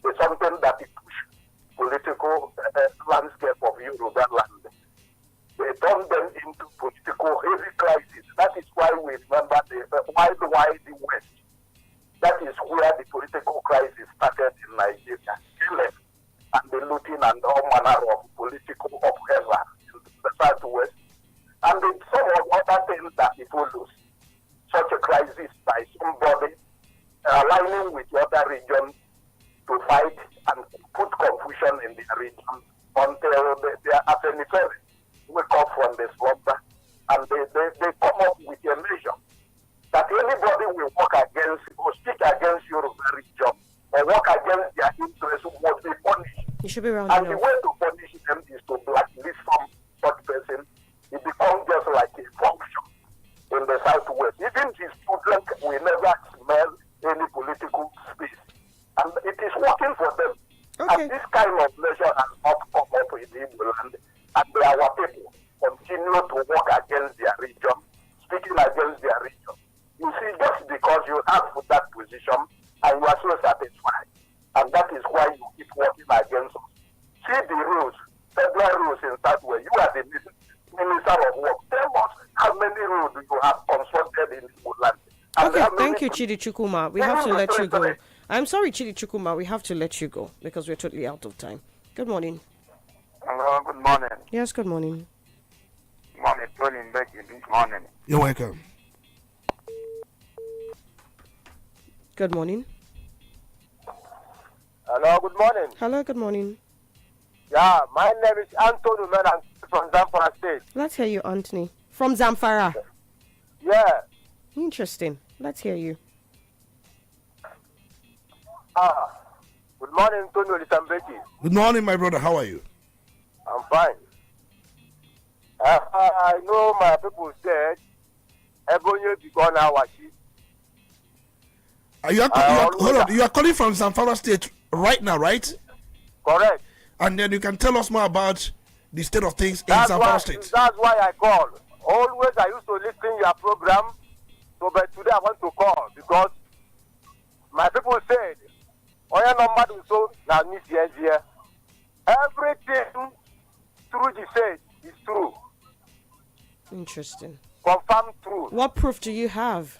It's something that it pushed political landscape of Yoruba land. They turned them into political heavy crisis. That is why we remember the wide West. That is where the political crisis started in Nigeria. Killing and the looting and all manner of political upheaval in the southwest. And then some of other things that it will lose. Such a crisis by somebody aligning with the other region to fight and put confusion in the region until they are affinitary. Wake up from the slaughter and they come up with a measure that anybody will work against or speak against Yoruba region or work against their interests must be punished. You should be around. And the way to punish them is to blacklist some such person. It becomes just like a function in the southwest. Even his children will never smell any political space. And it is working for them. Okay. And this kind of measure has not come up in the Igbo land. And our people continue to work against their region, speaking against their region. You see, just because you have that position and you are so satisfied, and that is why you keep working against us. See the rules, federal rules in Southwest. You are the Minister of Work. Tell us how many rules you have consulted in the land. Okay, thank you, Chidi Chukuma. We have to let you go. I'm sorry, Chidi Chukuma. We have to let you go because we're totally out of time. Good morning. Hello, good morning. Yes, good morning. Good morning, Tony Mbeki. Good morning. You're welcome. Good morning. Hello, good morning. Hello, good morning. Yeah, my name is Anthony Menan from Zamfara State. Let's hear you, Anthony. From Zamfara. Yeah. Interesting. Let's hear you. Good morning, Tony Olisa Mbeki. Good morning, my brother. How are you? I'm fine. I know my people said, Ebonyo Bigona Washi. Hold on. You are calling from Zamfara State right now, right? Correct. And then you can tell us more about the state of things in Zamfara State. That's why I call. Always I used to listen to your program, so but today I want to call because my people said, Oya number so now miss here. Everything through the faith is true. Interesting. Confirmed true. What proof do you have?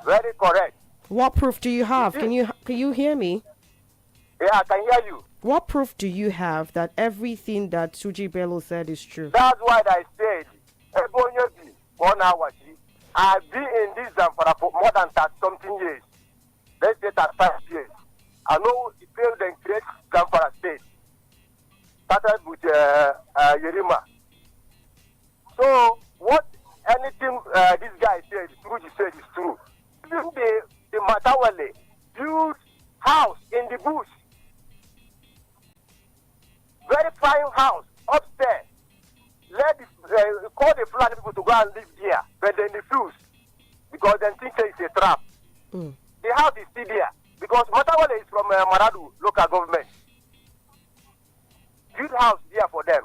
Very correct. What proof do you have? Can you hear me? Yeah, I can hear you. What proof do you have that everything that Suji Bello said is true? That's why I said, Ebonyobi, 1 hour. I've been in this Zamfara for more than something years. Let's say 5 years. I know it failed and create Zamfara State. Started with Yerima. So, what anything this guy said, Suji said is true. Even the Matawale built house in the bush. Very fine house upstairs. Let call the flat people to go and live there, but then refuse because they think it's a trap. The house is still there because Matawale is from Maradu local government. Good house there for them.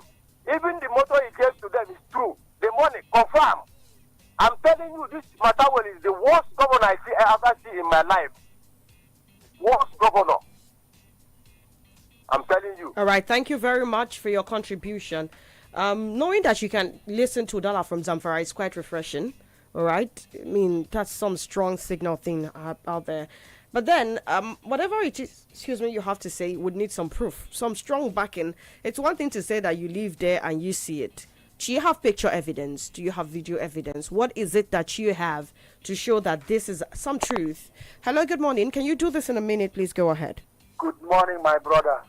Even the motto he gave to them is true. The money confirm. I'm telling you, this Matawale is the worst governor I ever see in my life. Worst governor. I'm telling you. All right. Thank you very much for your contribution. Knowing that you can listen to Udala from Zamfara is quite refreshing. All right. I mean, that's some strong signal thing out there. But then, whatever it is, you have to say would need some proof, some strong backing. It's one thing to say that you live there and you see it. Do you have picture evidence? Do you have video evidence? What is it that you have to show that this is some truth? Hello, good morning. Can you do this in a minute? Please go ahead. Good morning, my brother.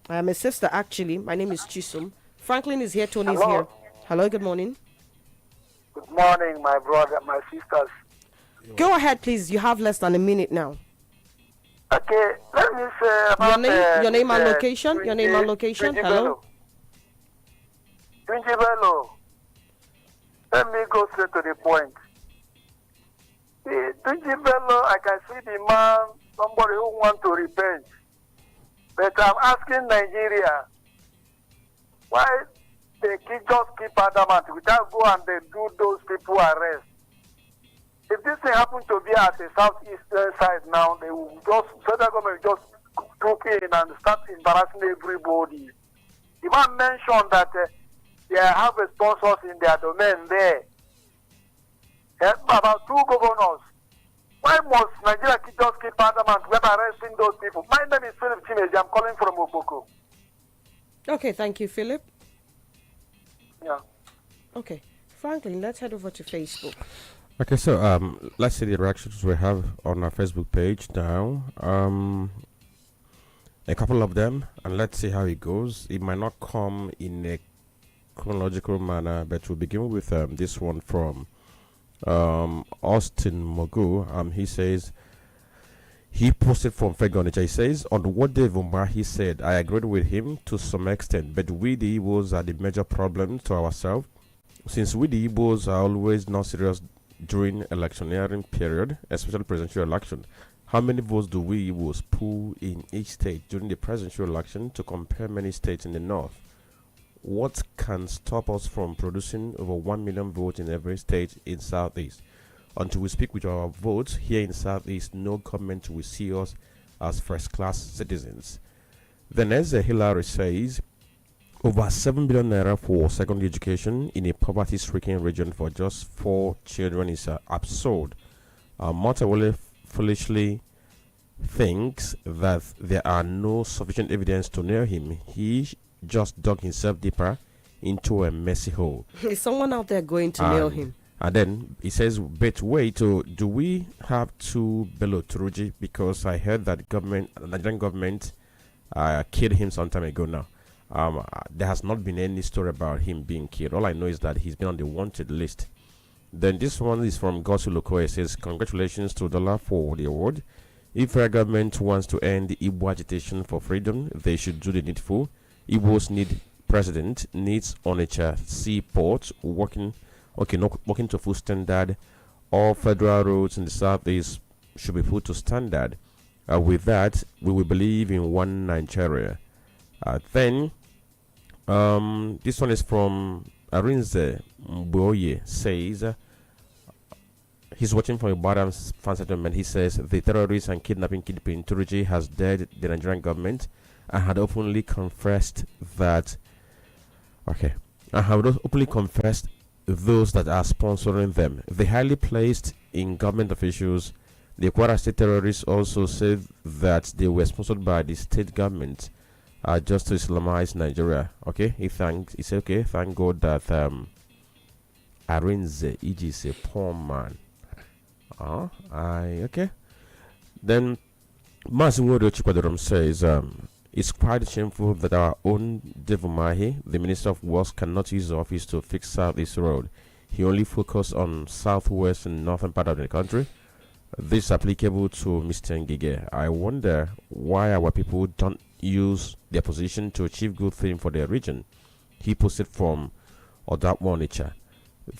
I am a sister, actually. My name is Chisum. Franklin is here. Tony is here. Hello, good morning. Good morning, my brother, my sisters. Go ahead, please. You have less than a minute now. Okay, let me say about your name and location. Your name and location. Hello. Tunji Bello. Let me go straight to the point. Tunji Bello, I can see the man, somebody who wants to repent. But I'm asking Nigeria, why they just keep adamant without go and they do those people arrest? If this thing happen to be at the southeastern side now, they will just, federal government will just troop in and start embarrassing everybody. The man mentioned that they have sponsors in their domain there. About 2 governors. Why must Nigeria just keep adamant when arresting those people? My name is Philip Chimeji. I'm calling from Oboko. Okay, thank you, Philip. Yeah. Okay, Franklin, let's head over to Facebook. Okay, so let's see the reactions we have on our Facebook page now. A couple of them, and let's see how it goes. It might not come in a chronological manner, but we'll begin with this one from Austin Mogu. He says, he posted from FM Onitsha. He says, on what Dave he said, I agreed with him to some extent, but we the Igbos are the major problem to ourselves. Since we the Igbos are always not serious during electioneering period, especially presidential election, how many votes do we Igbos pull in each state during the presidential election to compare many states in the north? What can stop us from producing over 1 million votes in every state in Southeast? Until we speak with our votes here in Southeast, no government will see us as first-class citizens. Then as Hillary says, over 7 billion naira for secondary education in a poverty-stricken region for just 4 children is absurd. Motawale foolishly thinks that there are no sufficient evidence to nail him. He just dug himself deeper into a messy hole. Is someone out there going to nail him? And then he says, but wait, do we have to Bello Turuji? Because I heard that the Nigerian government killed him some time ago now. There has not been any story about him being killed. All I know is that he's been on the wanted list. Then this one is from Gosu Lokoe. It says, congratulations to Udala for the award. If our government wants to end the Igbo agitation for freedom, they should do the needful. Igbos need president, needs Onitsha seaport working to full standard. All federal roads in the southeast should be put to standard. With that, we will believe in one Nigeria. Then this one is from Arinze Mboye. Says he's watching from Ibadan fan settlement. He says the terrorists and kidnapping in Turuji has dared the Nigerian government and had openly confessed that those that are sponsoring them. The highly placed in government officials, the Kwara State terrorists also said that they were sponsored by the state government just to Islamize Nigeria. Okay, he said, okay, thank God that Arinze is a poor man. Okay. Then Mazimudo Chikwadorum says, it's quite shameful that our own Devumahi, the Minister of Works, cannot use the office to fix Southeast Road. He only focused on southwest and northern part of the country. This is applicable to Mr. Ngige. I wonder why our people don't use their position to achieve good things for their region. He posted from FM Onitsha.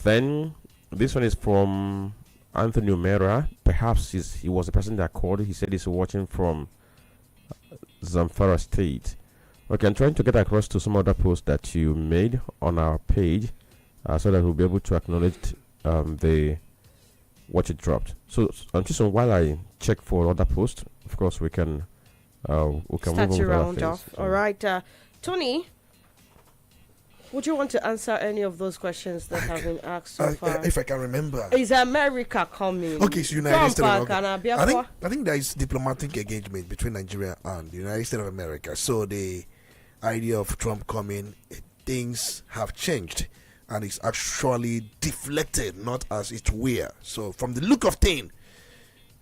Then this one is from Anthony Umera. Perhaps he was the person that called. He said he's watching from Zamfara State. Okay, I'm trying to get across to some other posts that you made on our page so that we'll be able to acknowledge what it dropped. So just while I check for other posts, of course we can move on to round off. All right, Tony, would you want to answer any of those questions that have been asked so far? If I can remember. Is America coming? Okay, so United States of America. I think there is diplomatic engagement between Nigeria and the United States of America. So the idea of Trump coming, things have changed. And it's actually deflected, not as it were. So from the look of things,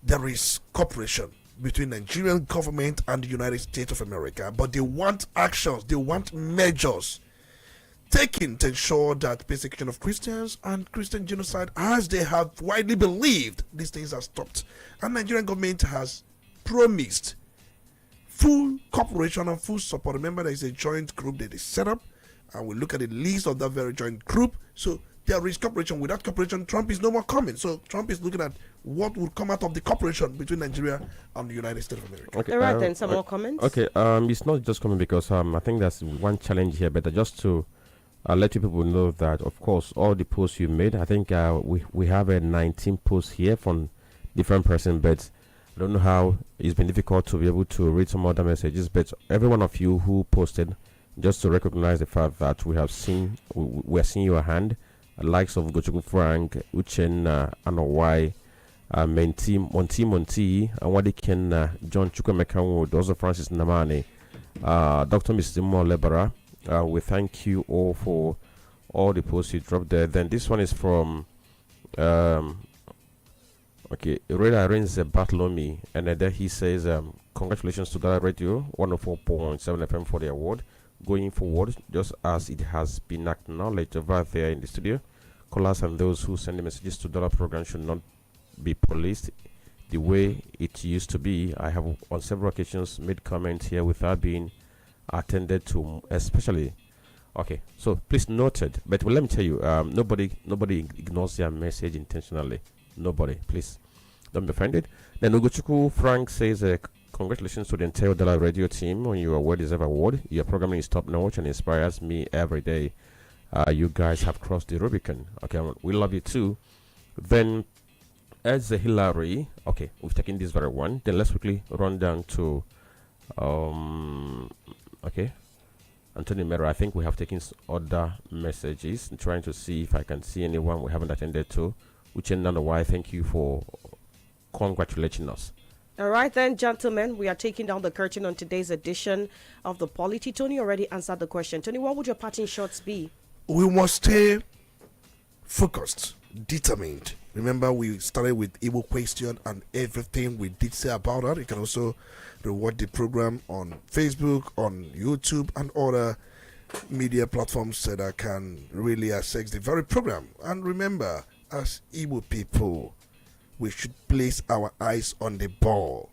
there is cooperation between Nigerian government and the United States of America. But they want actions, they want measures taken to ensure that persecution of Christians and Christian genocide, as they have widely believed, these things are stopped. And Nigerian government has promised full cooperation and full support. Remember, there is a joint group that is set up, and we look at the list of that very joint group. So there is cooperation. Without cooperation, Trump is no more coming. So Trump is looking at what would come out of the cooperation between Nigeria and the United States of America. Okay, all right, then some more comments. Okay, it's not just coming because I think that's one challenge here, but just to let you people know that, of course, all the posts you made, I think we have a 19 posts here from different person, but I don't know how it's been difficult to be able to read some other messages, but every one of you who posted, just to recognize the fact that we are seeing your hand, likes of Gochuku Frank, Uchenna, Anowai, Monti, and Wadiken, John Chukwemeka, also Francis Namane, Dr. Mr. Mo Lebara. We thank you all for all the posts you dropped there. Then this one is from Reda Renze Bartolome, and then he says, congratulations to Udala Radio 104.7 FM for the award. Going forward, just as it has been acknowledged over there in the studio, callers and those who send the messages to Udala program should not be policed the way it used to be. I have on several occasions made comments here without being attended to, especially. Okay, so please noted. But let me tell you, nobody ignores their message intentionally. Nobody, please don't be offended. Then Ugochukwu Frank says, congratulations to the entire Udala radio team on your well-deserved award. Your programming is top-notch and inspires me every day. You guys have crossed the Rubicon. Okay, we love you too. Then, as a Hillary, okay, we've taken this very one. Then let's quickly run down to, okay, Anthony Mera. I think we have taken other messages. I'm trying to see if I can see anyone we haven't attended to. Uchenna, why? Thank you for congratulating us. All right, then, gentlemen, we are taking down the curtain on today's edition of the Polity. Tony already answered the question. Tony, what would your parting shots be? We must stay focused, determined. Remember, we started with Igbo question and everything we did say about that. You can also reward the program on Facebook, on YouTube, and other media platforms that can really access the very program. And remember, as Igbo people, we should place our eyes on the ball.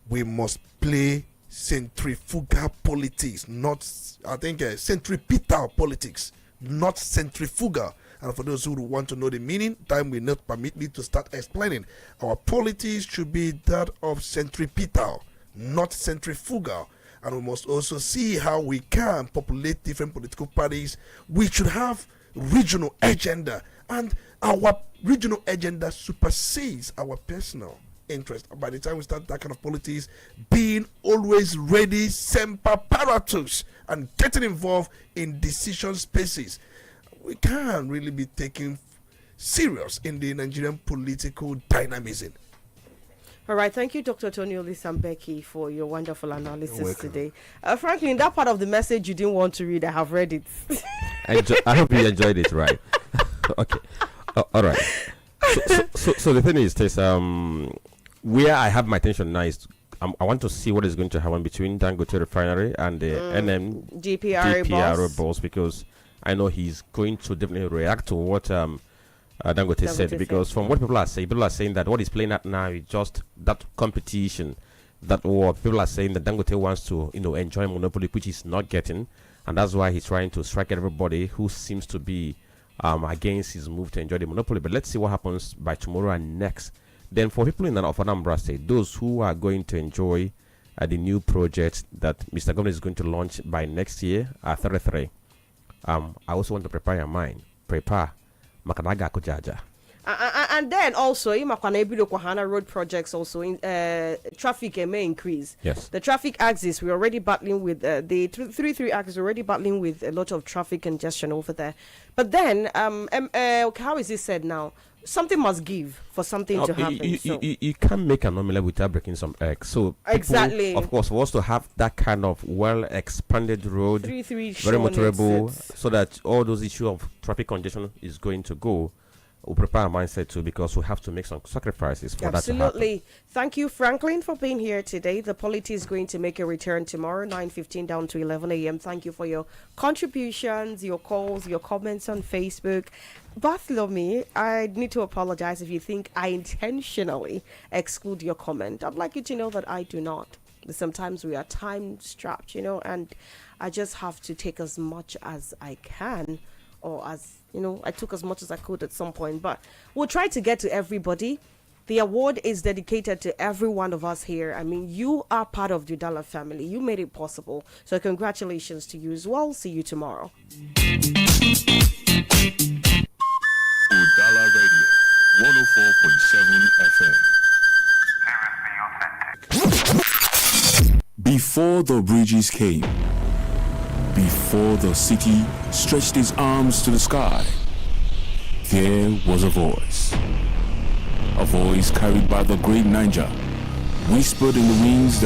We must play centrifugal politics, not, centripetal politics, not centrifugal. And for those who want to know the meaning, time will not permit me to start explaining. Our politics should be that of centripetal, not centrifugal. And we must also see how we can populate different political parties. We should have regional agenda, and our regional agenda supersedes our personal interest. By the time we start that kind of politics, being always ready, semper paratus, and getting involved in decision spaces, we can't really be taken serious in the Nigerian political dynamism. All right, thank you, Dr. Tony Olisa Mbeki, for your wonderful analysis today. Frankly, in that part of the message you didn't want to read, I have read it. I hope you enjoyed it, right? Okay. All right. So the thing is this, where I have my attention now is I want to see what is going to happen between Dangote Refinery and the GPR boss, because I know he's going to definitely react to what Dangote said, because from what people are saying that what he's playing at now is just that competition, that what people are saying that Dangote wants to enjoy monopoly, which he's not getting, and that's why he's trying to strike everybody who seems to be against his move to enjoy the monopoly. But let's see what happens by tomorrow and next. Then for people in Anambra State, those who are going to enjoy the new project that Mr. Governor is going to launch by next year, 33. I also want to prepare your mind. Prepare. Makanaga Kujaja. And then also, Kohana road projects also in traffic may increase. Yes. The traffic axis, we're already battling with the 3 axis, already battling with a lot of traffic congestion over there. But then, how is it said now? Something must give for something to happen. You can't make an omelette without breaking some eggs. So exactly, people, of course, we also have that kind of well-expanded road, very motorable, so that all those issues of traffic congestion is going to go. We'll prepare our mindset too, because we have to make some sacrifices for that to happen. Absolutely. Thank you, Franklin, for being here today. The Polity is going to make a return tomorrow, 9:15 down to 11 a.m. Thank you for your contributions, your calls, your comments on Facebook. Bartholomew, I need to apologize if you think I intentionally exclude your comment. I'd like you to know that I do not. Sometimes we are time strapped, and I just have to take as much as I can, or as I took as much as I could at some point, but we'll try to get to everybody. The award is dedicated to every one of us here. I mean, you are part of the Udala family. You made it possible. So congratulations to you as well. See you tomorrow. Udala Radio, 104.7 FM. Before the bridges came, before the city stretched its arms to the sky, there was a voice carried by the great Niger, whispered in the winds that